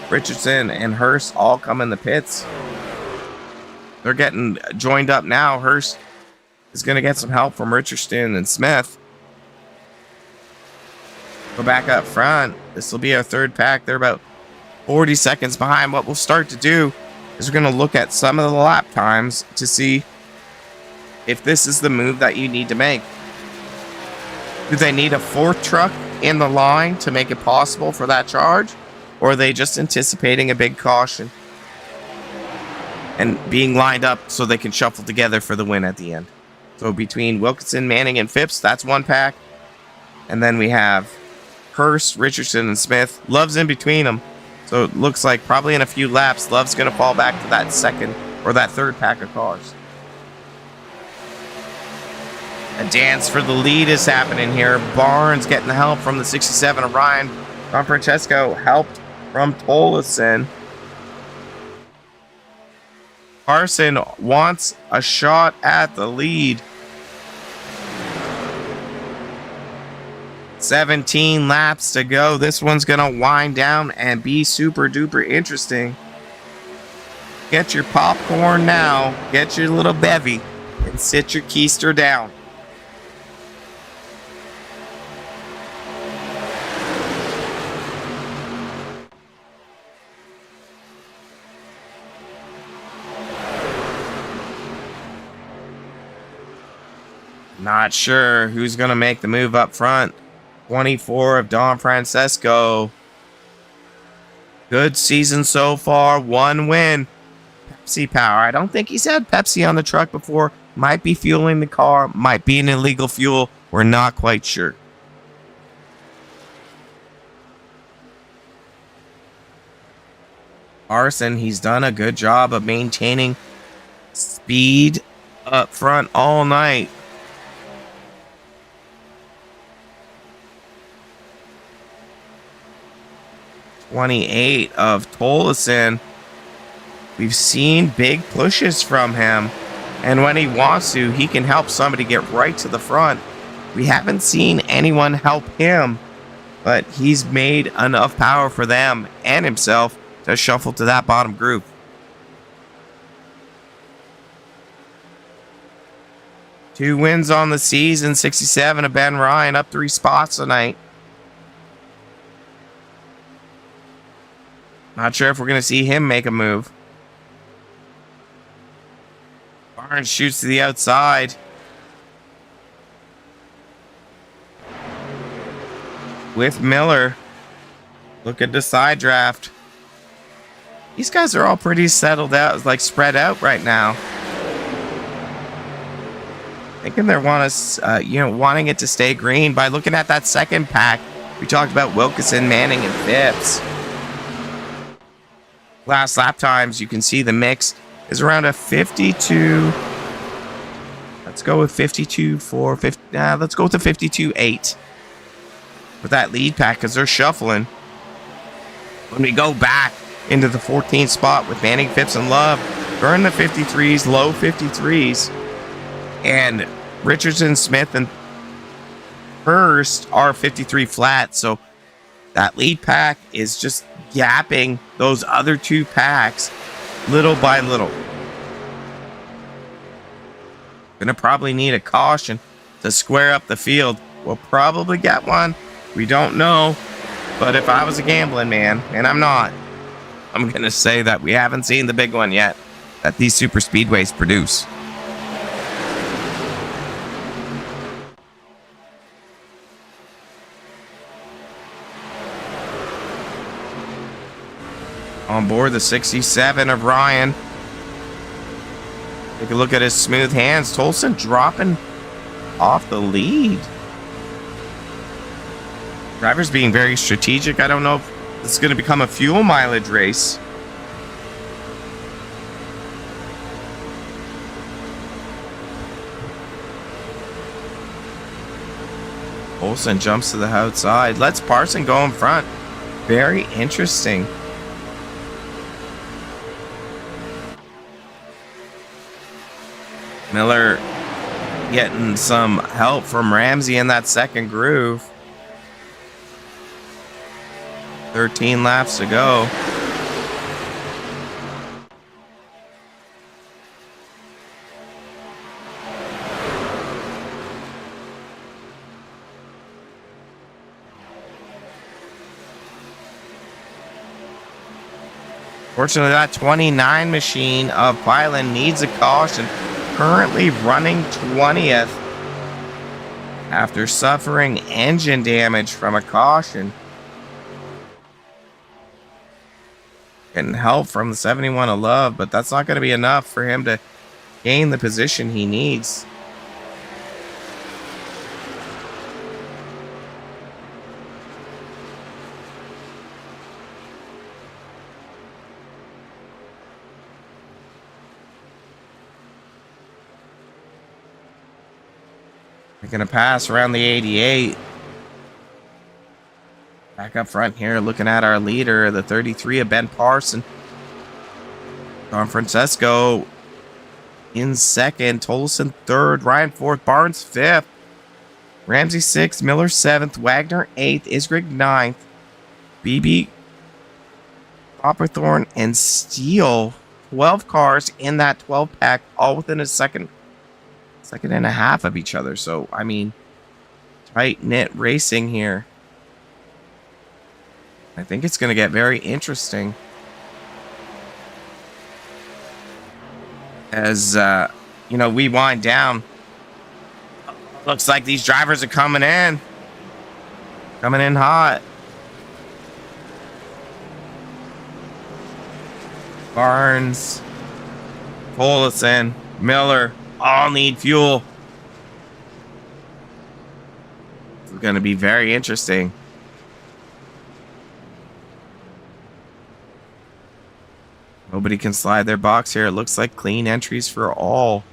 [SPEAKER 1] Richardson and Hurst all come in the pits. They're getting joined up now. Hurst is going to get some help from Richardson and Smith. Go back up front. This will be our third pack. They're about 40 seconds behind. What we'll start to do is we're going to look at some of the lap times to see if this is the move that you need to make. Do they need a fourth truck in the line to make it possible for that charge? Or are they just anticipating a big caution and being lined up so they can shuffle together for the win at the end? So between Wilkinson, Manning, and Phipps, that's one pack. And then we have Hurst, Richardson, and Smith. Love's in between them. So it looks like probably in a few laps, Love's going to fall back to that second or that third pack of cars. A dance for the lead is happening here. Barnes getting the help from the 67 of Ryan. Don Francesco helped from Tolleson. Carson wants a shot at the lead. 17 laps to go. This one's going to wind down and be super duper interesting. Get your popcorn now. Get your little bevy and sit your keister down. Not sure who's going to make the move up front. 24 of Don Francesco. Good season so far. One win. Pepsi power. I don't think he's had Pepsi on the truck before. Might be fueling the car. Might be an illegal fuel. We're not quite sure. Arson, he's done a good job of maintaining speed up front all night. '28 of Tolleson. We've seen big pushes from him, and when he wants to, he can help somebody get right to the front. We haven't seen anyone help him, but he's made enough power for them and himself to shuffle to that bottom group. Two wins on the season, 67 of Ben Ryan, up 3 spots tonight. Not sure if we're going to see him make a move. Barnes shoots to the outside. With Miller. Look at the side draft. These guys are all pretty settled out, like spread out right now. Thinking they're wanting it to stay green by looking at that second pack. We talked about Wilkinson, Manning, and Phipps. Last lap times, you can see the mix is around a 52. Let's go with 52.4. Let's go with the 52.8 with that lead pack because they're shuffling. When we go back into the 14th spot with Manning, Phipps, and Love, they're in the 53s, low 53s, and Richardson, Smith, and Hurst are 53 flat. So that lead pack is just gapping those other two packs little by little. Gonna probably need a caution to square up the field. We'll probably get one. We don't know. But if I was a gambling man, and I'm not, I'm gonna say that we haven't seen the big one yet that these super speedways produce. On board the 67 of Ryan. Take a look at his smooth hands. Tolleson dropping off the lead. Driver's being very strategic. I don't know if this is going to become a fuel mileage race. Olsen jumps to the outside. Lets Parson go in front. Very interesting. Miller getting some help from Ramsey in that second groove. 13 laps to go. Fortunately, that 29 machine of Pylon needs a caution. Currently running 20th after suffering engine damage from a caution. Getting help from the 71 of Love, but that's not going to be enough for him to gain the position he needs. They're going to pass around the 88. Back up front here, looking at our leader, the 33 of Ben Parson. Don Francesco in second. Tolleson third. Ryan fourth. Barnes fifth. Ramsey sixth. Miller seventh. Wagner eighth. Isgrig ninth. BB, Copperthorne, and Steele. 12 cars in that 12 pack, all within a second and a half of each other. So, I mean, tight-knit racing here. I think it's going to get very interesting as, we wind down. Looks like these drivers are coming in. Coming in hot. Barnes, Tolleson, Miller, all need fuel. It's going to be very interesting. Nobody can slide their box here. It looks like clean entries for all.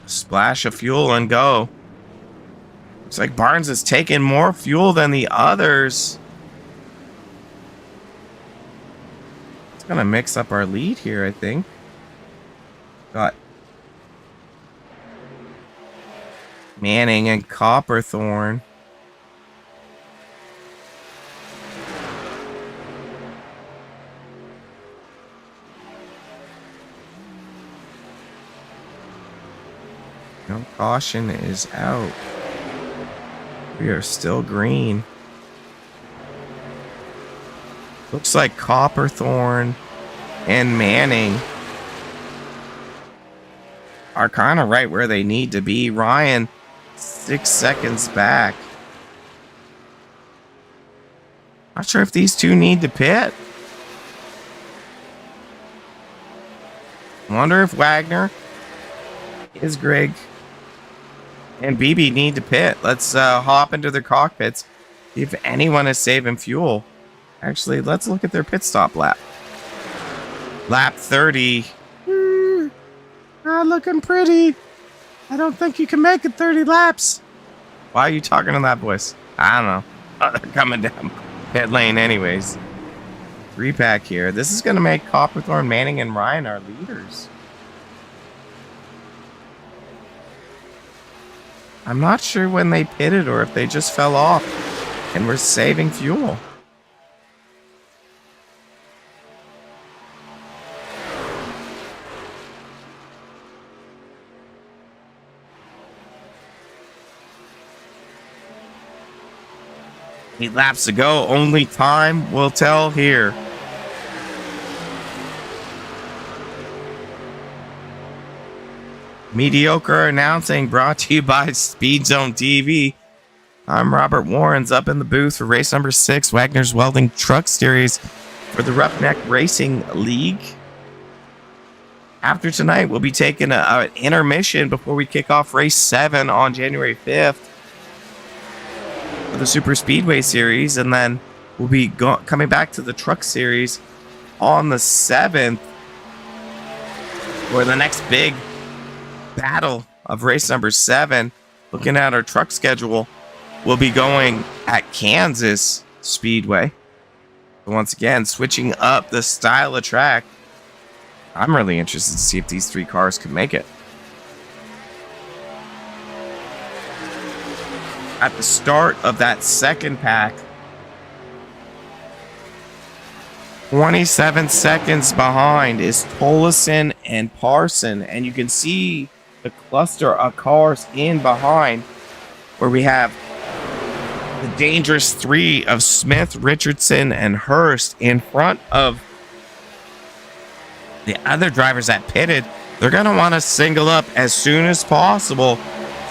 [SPEAKER 1] Splash of fuel and go. Looks like Barnes is taking more fuel than the others. It's going to mix up our lead here, I think. Got Manning and Copperthorne. No, caution is out. We are still green. Looks like Copperthorne and Manning are kind of right where they need to be. Ryan, 6 seconds back. Not sure if these two need to pit. Wonder if Wagner, Greg, and BB need to pit. Let's hop into their cockpits. See if anyone is saving fuel. Actually, let's look at their pit stop lap. Lap 30. Not looking pretty. I don't think you can make it 30 laps. Why are you talking in that voice? I don't know. Oh, they're coming down pit lane anyways. 3-pack here. This is going to make Copperthorne, Manning, and Ryan our leaders. I'm not sure when they pitted or if they just fell off and were saving fuel. Eight laps to go. Only time will tell here. Mediocre announcing brought to you by SpeedZoneTV. I'm Robert Warrens up in the booth for race number 6, Wagner's Welding Truck Series for the Roughneck Racing League. After tonight, we'll be taking an intermission before we kick off race 7 on January 5th for the Superspeedway Series, and then we'll be coming back to the Truck Series on the 7th for the next big battle of race number 7. Looking at our truck schedule, we'll be going at Kansas Speedway. Once again, switching up the style of track. I'm really interested to see if these 3 cars can make it. At the start of that second pack, 27 seconds behind is Tolleson and Parson, and you can see the cluster of cars in behind where we have the dangerous 3 of Smith, Richardson, and Hurst in front of the other drivers that pitted. They're going to want to single up as soon as possible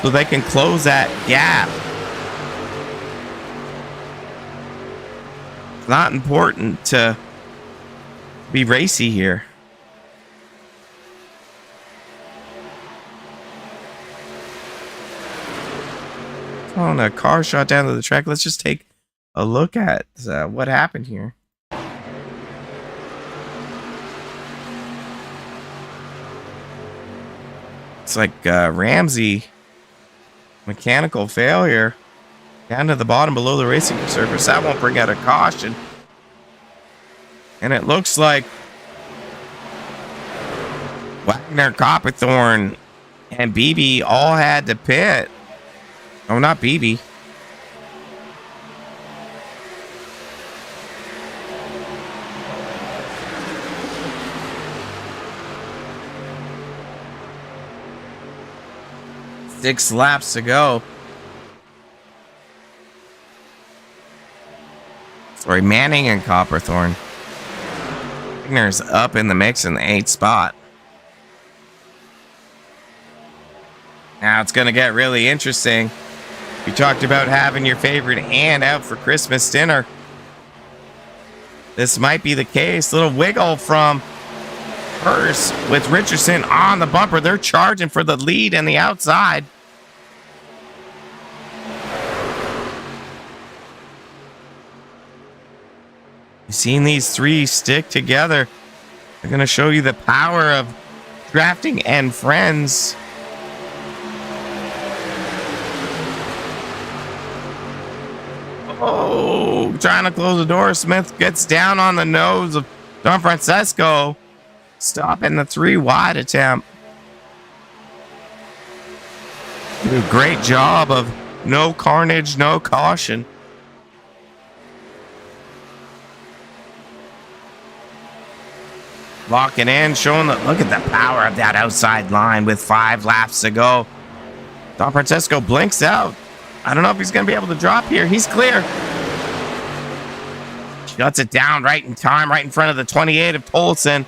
[SPEAKER 1] so they can close that gap. It's not important to be racy here. On a car shot down to the track. Let's just take a look at what happened here. It's like Ramsey mechanical failure down to the bottom below the racing surface. That won't bring out a caution. And it looks like Wagner, Copperthorne, and BB all had to pit. Oh, not BB. Six laps to go. Sorry, Manning and Copperthorne. Wagner's up in the mix in the 8th spot. Now it's going to get really interesting. We talked about having your favorite hand out for Christmas dinner. This might be the case. Little wiggle from Hurst with Richardson on the bumper. They're charging for the lead and the outside. You've seen these 3 stick together. I'm going to show you the power of drafting and friends. Oh, trying to close the door. Smith gets down on the nose of Don Francisco, stopping the 3 wide attempt. Great job of no carnage, no caution. Locking in, showing that. Look at the power of that outside line with 5 laps to go. Don Francisco blinks out. I don't know if he's going to be able to drop here. He's clear. Shuts it down right in time, right in front of the 28 of Tolson.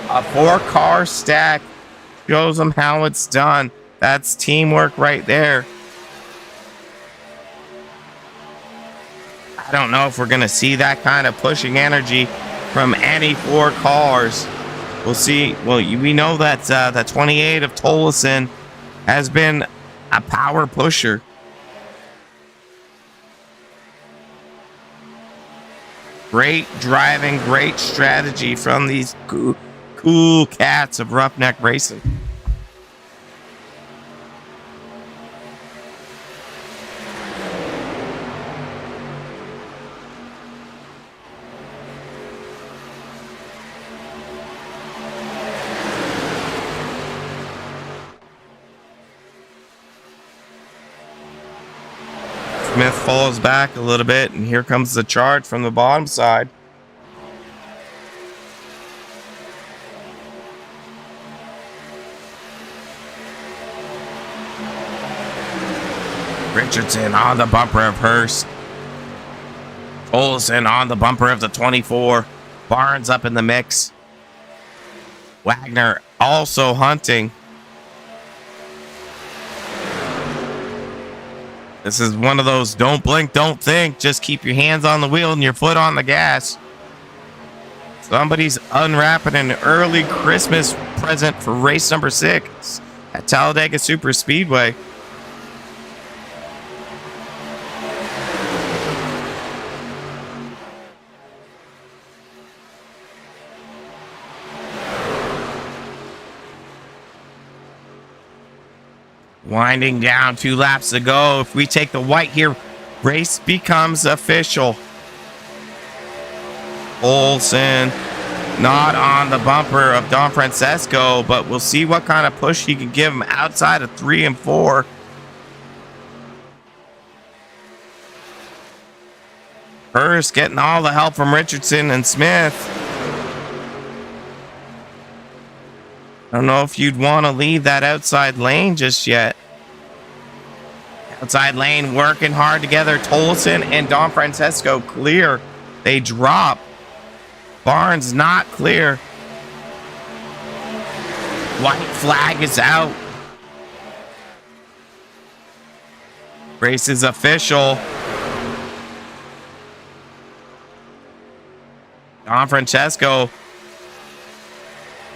[SPEAKER 1] A 4-car stack shows them how it's done. That's teamwork right there. I don't know if we're going to see that kind of pushing energy from any 4 cars. We'll see. Well, we know that the 28 of Tolson has been a power pusher. Great driving, great strategy from these cool cats of Roughneck Racing. Smith falls back a little bit, and here comes the charge from the bottom side. Richardson on the bumper of Hurst. Olson on the bumper of the 24. Barnes up in the mix. Wagner also hunting. This is one of those don't blink, don't think. Just keep your hands on the wheel and your foot on the gas. Somebody's unwrapping an early Christmas present for race number 6 at Talladega Superspeedway. Winding down, 2 laps to go. If we take the white here, race becomes official. Olson not on the bumper of Don Francisco, but we'll see what kind of push he can give him outside of 3 and 4. Hurst getting all the help from Richardson and Smith. I don't know if you'd want to leave that outside lane just yet. Outside lane working hard together. Tolson and Don Francisco clear. They drop. Barnes not clear. White flag is out. Race is official. Don Francisco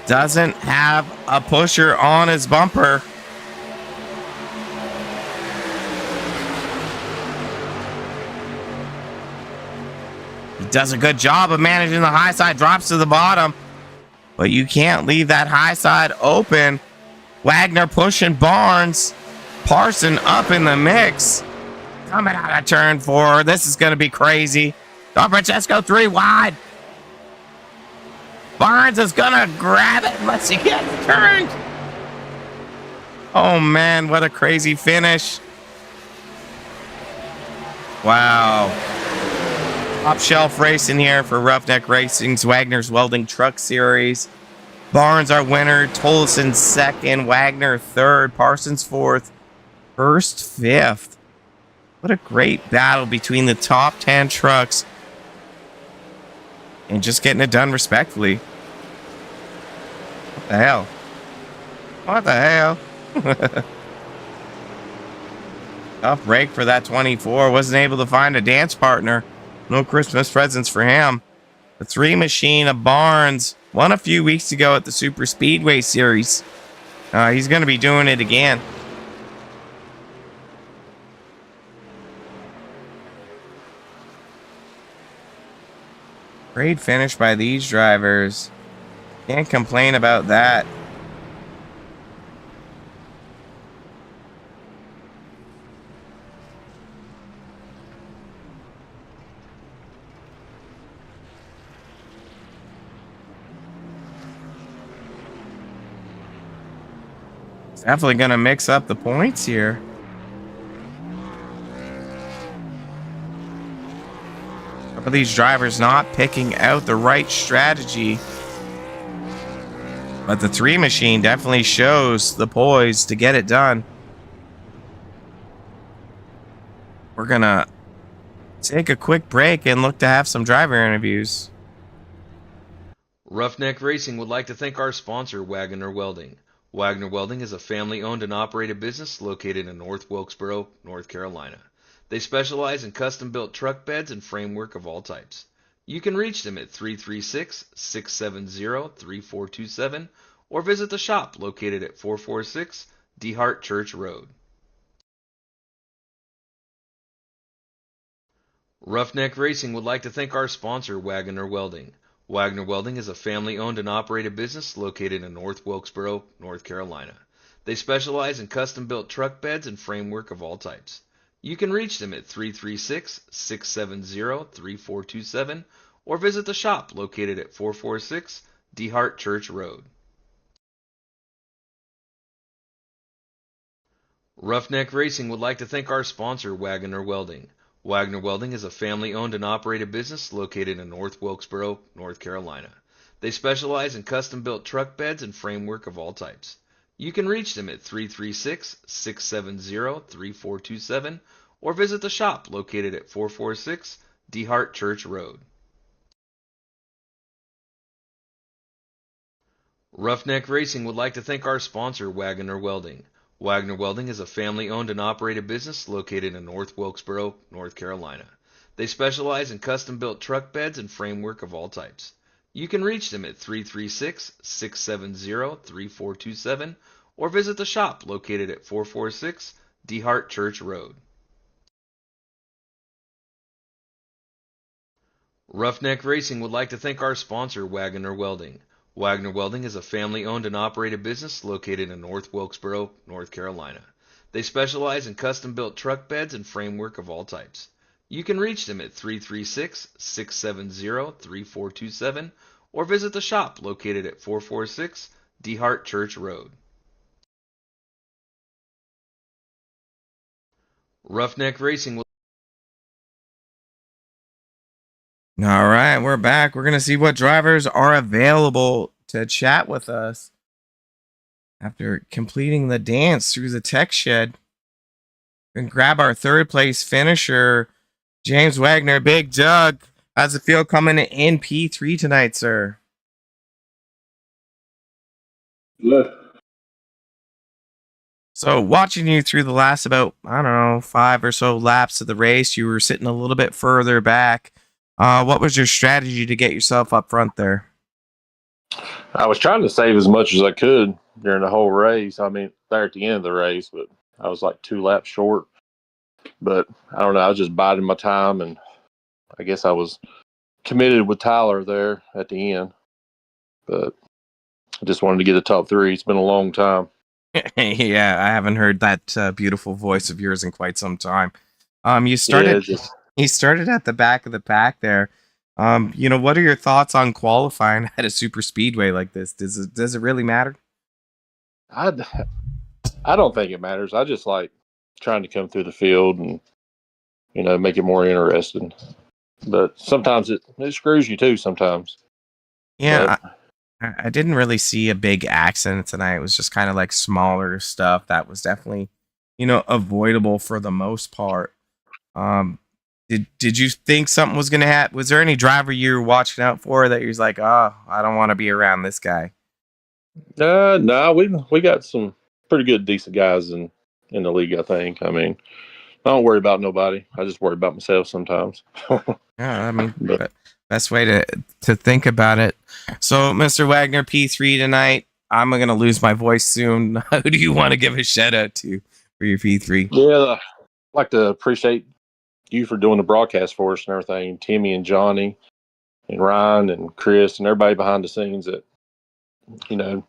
[SPEAKER 1] doesn't have a pusher on his bumper. He does a good job of managing the high side, drops to the bottom, but you can't leave that high side open. Wagner pushing Barnes. Parson up in the mix. Coming out of turn 4. This is going to be crazy. Don Francisco 3 wide. Barnes is gonna grab it unless he gets turned. Oh man, what a crazy finish. Wow. Top shelf racing here for Roughneck Racing's Wagner's Welding Truck Series. Barnes our winner, Tolson 2nd, Wagner 3rd, Parsons 4th, Hurst 5th. What a great battle between the top 10 trucks. And just getting it done respectfully. What the hell? What the hell? Tough break for that 24. Wasn't able to find a dance partner. No Christmas presents for him. The 3 machine of Barnes won a few weeks ago at the Super Speedway Series. He's going to be doing it again. Great finish by these drivers. Can't complain about that. It's definitely going to mix up the points here. Some of these drivers not picking out the right strategy. But the 3 machine definitely shows the poise to get it done. We're going to take a quick break and look to have some driver interviews.
[SPEAKER 2] Roughneck Racing would like to thank our sponsor, Wagoner Welding. Wagoner Welding is a family-owned and operated business located in North Wilkesboro, North Carolina. They specialize in custom-built truck beds and framework of all types. You can reach them at 336-670-3427 or visit the shop located at 446 DeHart Church Road. Roughneck Racing would like to thank our sponsor, Wagoner Welding. Wagoner Welding is a family-owned and operated business located in North Wilkesboro, North Carolina. They specialize in custom-built truck beds and framework of all types. You can reach them at 336-670-3427 or visit the shop located at 446 DeHart Church Road. Roughneck Racing would like to thank our sponsor, Wagoner Welding. Wagoner Welding is a family-owned and operated business located in North Wilkesboro, North Carolina. They specialize in custom-built truck beds and framework of all types. You can reach them at 336-670-3427 or visit the shop located at 446 DeHart Church Road. Roughneck Racing would like to thank our sponsor, Wagoner Welding. Wagoner Welding is a family-owned and operated business located in North Wilkesboro, North Carolina. They specialize in custom-built truck beds and framework of all types. You can reach them at 336-670-3427 or visit the shop located at 446 DeHart Church Road. Roughneck Racing would like to thank our sponsor, Wagoner Welding. Wagoner Welding is a family-owned and operated business located in North Wilkesboro, North Carolina. They specialize in custom-built truck beds and framework of all types. You can reach them at 336-670-3427 or visit the shop located at 446 DeHart Church Road. Roughneck Racing will...
[SPEAKER 1] All right, we're back. We're going to see what drivers are available to chat with us after completing the dance through the tech shed. And grab our 3rd place finisher, James Wagner. Big Doug, how's it feel coming in P3 tonight, sir?
[SPEAKER 3] Good.
[SPEAKER 1] So watching you through the last about, 5 or so laps of the race, you were sitting a little bit further back. What was your strategy to get yourself up front there?
[SPEAKER 3] I was trying to save as much as I could during the whole race. I mean, there at the end of the race, but I was like 2 laps short. But I don't know. I was just biding my time, and I guess I was committed with Tyler there at the end. But I just wanted to get the top 3. It's been a long time.
[SPEAKER 1] Yeah, I haven't heard that beautiful voice of yours in quite some time. You started.
[SPEAKER 3] Yeah,
[SPEAKER 1] He started at the back of the pack there. What are your thoughts on qualifying at a super speedway like this? Does it really matter?
[SPEAKER 3] I don't think it matters. I just like trying to come through the field and, make it more interesting. But sometimes it screws you too sometimes.
[SPEAKER 1] Yeah, I didn't really see a big accident tonight. It was just kind of like smaller stuff that was definitely, avoidable for the most part. Did you think something was going to happen? Was there any driver you were watching out for that you're like, oh, I don't want to be around this guy?
[SPEAKER 3] No, we got some pretty good, decent guys in the league, I think. I mean, I don't worry about nobody. I just worry about myself sometimes.
[SPEAKER 1] Yeah, I mean, best way to think about it. So, Mr. Wagner, P3 tonight. I'm going to lose my voice soon. Who do you want to give a shout out to for your P3?
[SPEAKER 3] Yeah, I'd like to appreciate you for doing the broadcast for us and everything. Timmy and Johnny and Ryan and Chris and everybody behind the scenes that you know,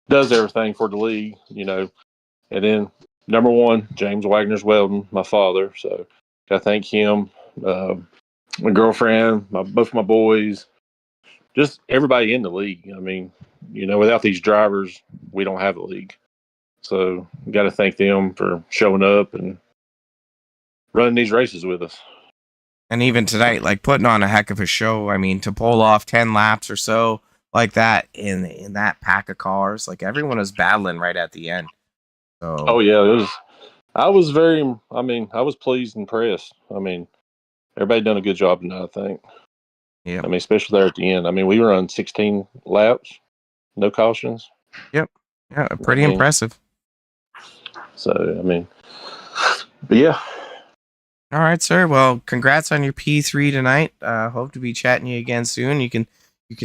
[SPEAKER 3] does everything for the league, and then number one, James Wagner's Welding, my father. So I thank him, my girlfriend, both my boys, just everybody in the league. I mean, without these drivers, we don't have a league. So got to thank them for showing up and running these races with us.
[SPEAKER 1] And even tonight, like putting on a heck of a show. I mean, to pull off 10 laps or so like that in that pack of cars, like everyone was battling right at the end. So
[SPEAKER 3] Oh yeah, it was. I was I was pleased and impressed. I mean, everybody done a good job tonight, I think.
[SPEAKER 1] yeah.
[SPEAKER 3] I mean, especially there at the end. I mean, we were on 16 laps, no cautions.
[SPEAKER 1] Yep. Yeah, pretty impressive.
[SPEAKER 3] So, I mean, but yeah.
[SPEAKER 1] All right, sir. Well, congrats on your P3 tonight. Hope to be chatting you again soon. You can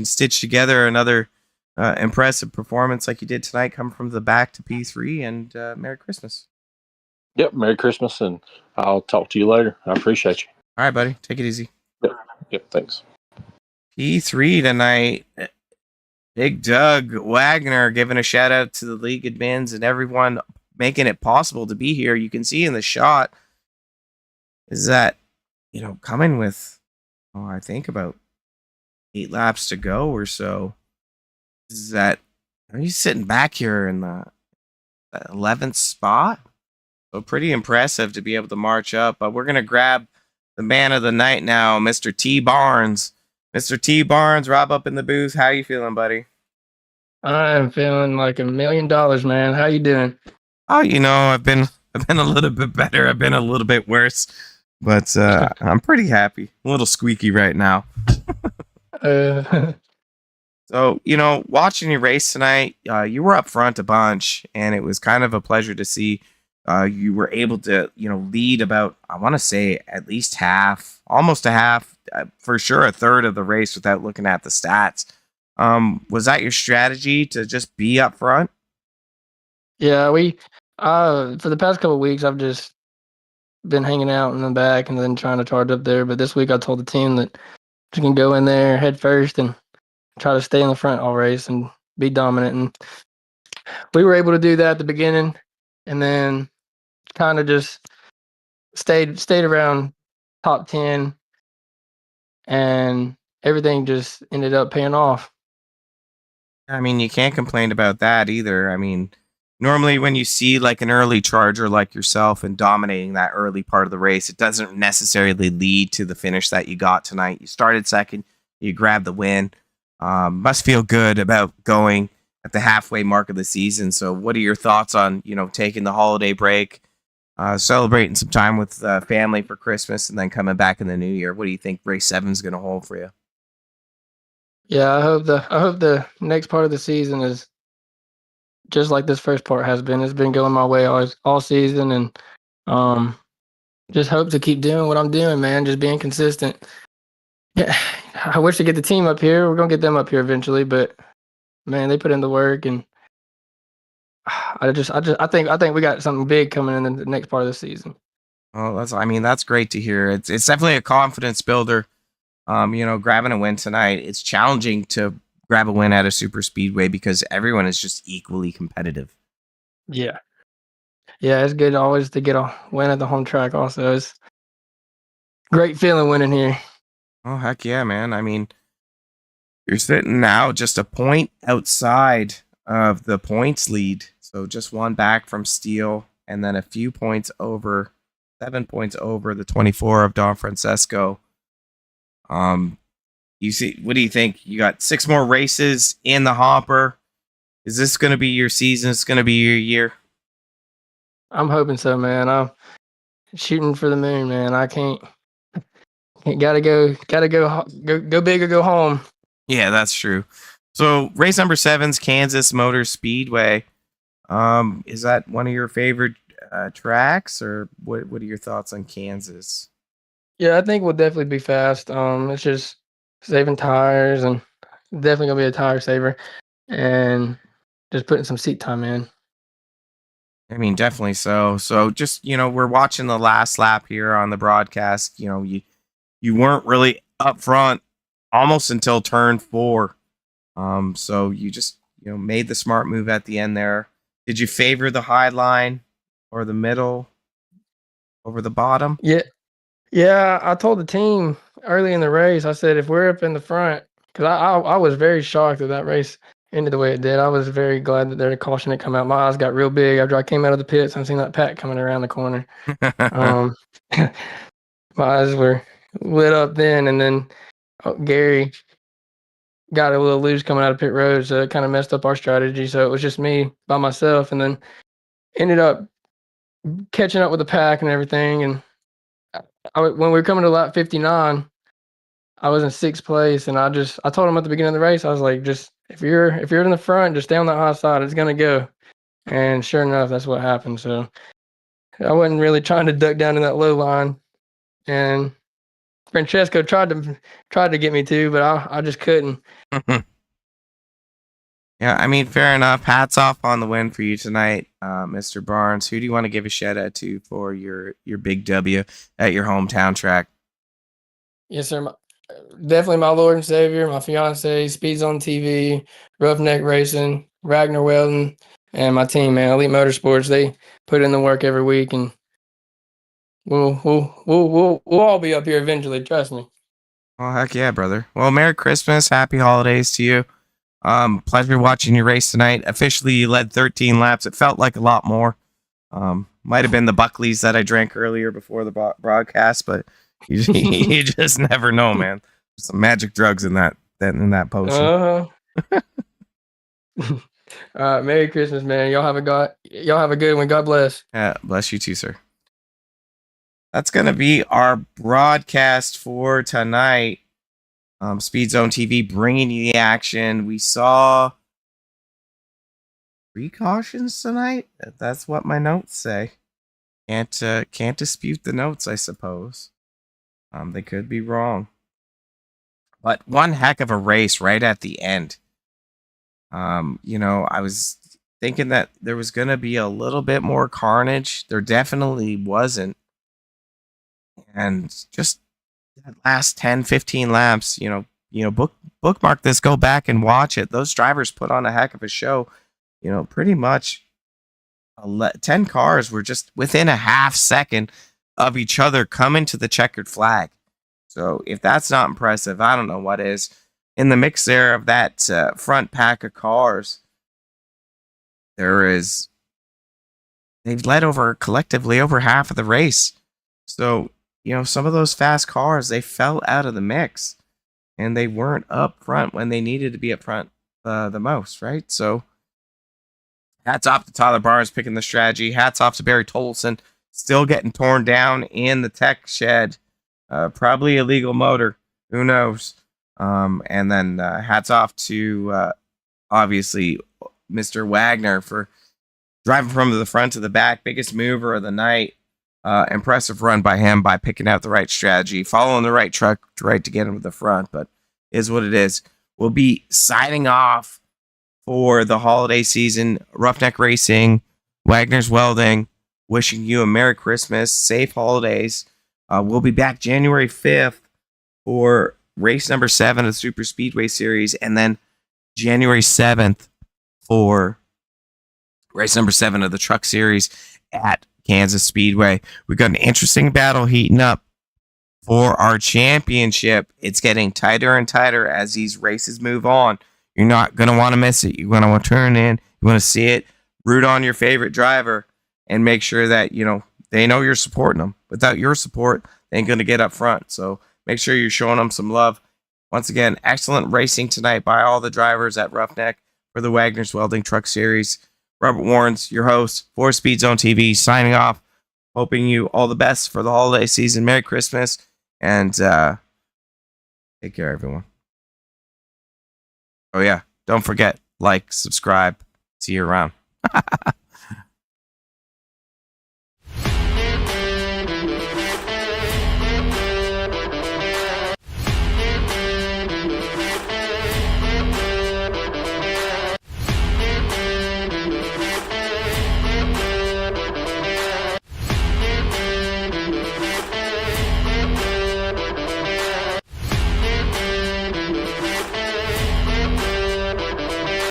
[SPEAKER 1] stitch together another impressive performance like you did tonight. Come from the back to P3, and Merry Christmas.
[SPEAKER 3] Yep, Merry Christmas, and I'll talk to you later. I appreciate you.
[SPEAKER 1] All right, buddy. Take it easy.
[SPEAKER 3] Yep, thanks.
[SPEAKER 1] P3 tonight. Big Doug Wagoner giving a shout out to the league admins and everyone making it possible to be here. You can see in the shot is that, coming with, I think about 8 laps to go or so, is that he's sitting back here in the 11th spot. So pretty impressive to be able to march up. But we're going to grab the man of the night now, Mr. T. Barnes. Mr. T. Barnes, Rob up in the booth. How you feeling, buddy?
[SPEAKER 4] I am feeling like $1 million, man. How you doing?
[SPEAKER 1] Oh, I've been a little bit better. I've been a little bit worse, but I'm pretty happy. A little squeaky right now. So, watching your race tonight, you were up front a bunch, and it was kind of a pleasure to see you were able to, lead about, I want to say, at least half, almost a half, for sure a third of the race without looking at the stats. Was that your strategy to just be up front?
[SPEAKER 4] Yeah, we for the past couple of weeks, I've just been hanging out in the back and then trying to charge up there. But this week, I told the team that we can go in there head first and try to stay in the front all race and be dominant. And we were able to do that at the beginning, and then kind of just stayed around top 10, and everything just ended up paying off.
[SPEAKER 1] I mean, you can't complain about that either. I mean, normally when you see like an early charger like yourself and dominating that early part of the race, it doesn't necessarily lead to the finish that you got tonight. You started second, you grabbed the win. Must feel good about going at the halfway mark of the season. So what are your thoughts on, taking the holiday break, celebrating some time with family for Christmas, and then coming back in the new year? What do you think race 7 is going to hold for you?
[SPEAKER 4] Yeah, I hope the next part of the season is just like this first part has been. It's been going my way all season, and just hope to keep doing what I'm doing, man. Just being consistent. Yeah, I wish to get the team up here. We're gonna get them up here eventually, but man, they put in the work, and I think we got something big coming in the next part of the season.
[SPEAKER 1] Well, that's great to hear. It's definitely a confidence builder. Grabbing a win tonight, it's challenging to grab a win at a super speedway because everyone is just equally competitive.
[SPEAKER 4] Yeah, it's good always to get a win at the home track. Also, it's great feeling winning here.
[SPEAKER 1] Oh heck yeah, man! I mean, you're sitting now just a point outside of the points lead, so just one back from Steele, and then a few points over, 7 points over the 24 of Don Francesco. You see, what do you think? You got 6 more races in the hopper. Is this going to be your season? It's going to be your year?
[SPEAKER 4] I'm hoping so, man. I'm shooting for the moon, man. I can't gotta go big or go home.
[SPEAKER 1] Yeah, that's true. So race number 7's Kansas Motor Speedway. Is that one of your favorite tracks, or what are your thoughts on Kansas?
[SPEAKER 4] Yeah, I think we'll definitely be fast. It's just saving tires, and definitely gonna be a tire saver, and just putting some seat time in.
[SPEAKER 1] I mean, definitely so. So just, we're watching the last lap here on the broadcast. You weren't really up front almost until turn 4. So you just made the smart move at the end there. Did you favor the high line or the middle over the bottom?
[SPEAKER 4] Yeah, yeah. I told the team early in the race. I said if we're up in the front, because I was very shocked that race ended the way it did. I was very glad that their caution had come out. My eyes got real big after I came out of the pits and seen that pack coming around the corner. Um, my eyes were lit up then, and then Gary got a little loose coming out of pit road, so it kind of messed up our strategy. So it was just me by myself, and then ended up catching up with the pack and everything. And when we were coming to lap 59, I was in sixth place, and I told him at the beginning of the race, I was like, just if you're in the front, just stay on that high side. It's gonna go. And sure enough, that's what happened. So I wasn't really trying to duck down in that low line, and Francesco tried to get me to, but I just couldn't.
[SPEAKER 1] Yeah, I mean, fair enough. Hats off on the win for you tonight, Mr. Barnes. Who do you want to give a shout out to for your big W at your hometown track?
[SPEAKER 4] Yes, sir. Definitely my Lord and Savior, my fiance, SpeedZoneTV, Roughneck Racing, Wagoner Welding, and my team, man, Elite Motorsports. They put in the work every week, and we'll all be up here eventually. Trust me.
[SPEAKER 1] Oh, heck yeah, brother. Well, Merry Christmas. Happy holidays to you. Pleasure watching your race tonight. Officially, you led 13 laps. It felt like a lot more. Might have been the Buckleys that I drank earlier before the broadcast, but you just never know, man. There's some magic drugs in that potion.
[SPEAKER 4] All right, Merry Christmas, man. Y'all have a good one. God bless.
[SPEAKER 1] Yeah, bless you too, sir. That's gonna be our broadcast for tonight. Speed Zone TV bringing you the action. We saw precautions tonight. That's what my notes say. Can't dispute the notes, I suppose. They could be wrong, but one heck of a race right at the end. I was thinking that there was gonna be a little bit more carnage. There definitely wasn't, and just that last 10, 15 laps, bookmark this, go back and watch it. Those drivers put on a heck of a show. Pretty much 10 cars were just within a half second of each other coming to the checkered flag. So if that's not impressive, I don't know what is. In the mix there of that front pack of cars, they've led collectively over half of the race. So, some of those fast cars, they fell out of the mix, and they weren't up front when they needed to be up front the most, right? So, hats off to Tyler Barnes picking the strategy. Hats off to Barry Tolson, still getting torn down in the tech shed. Probably illegal motor. Who knows? And then hats off to, obviously, Mr. Wagoner for driving from the front to the back. Biggest mover of the night. Impressive run by him by picking out the right strategy, following the right truck right to get him to the front, but is what it is. We'll be signing off for the holiday season. Roughneck Racing, Wagner's Welding, wishing you a Merry Christmas, safe holidays. We'll be back January 5th for race number 7 of the Super Speedway Series, and then January 7th for race number 7 of the Truck Series at Kansas Speedway. We've got an interesting battle heating up for our championship. It's getting tighter and tighter as these races move on. You're not going to want to miss it. You're going to want to turn in. You want to see it. Root on your favorite driver and make sure that, they know you're supporting them. Without your support, they ain't going to get up front. So make sure you're showing them some love. Once again, excellent racing tonight by all the drivers at Roughneck for the Wagner's Welding Truck Series. Robert Warrens, your host for SpeedZoneTV, signing off. Hoping you all the best for the holiday season. Merry Christmas, and take care, everyone. Oh, yeah. Don't forget, like, subscribe. See you around.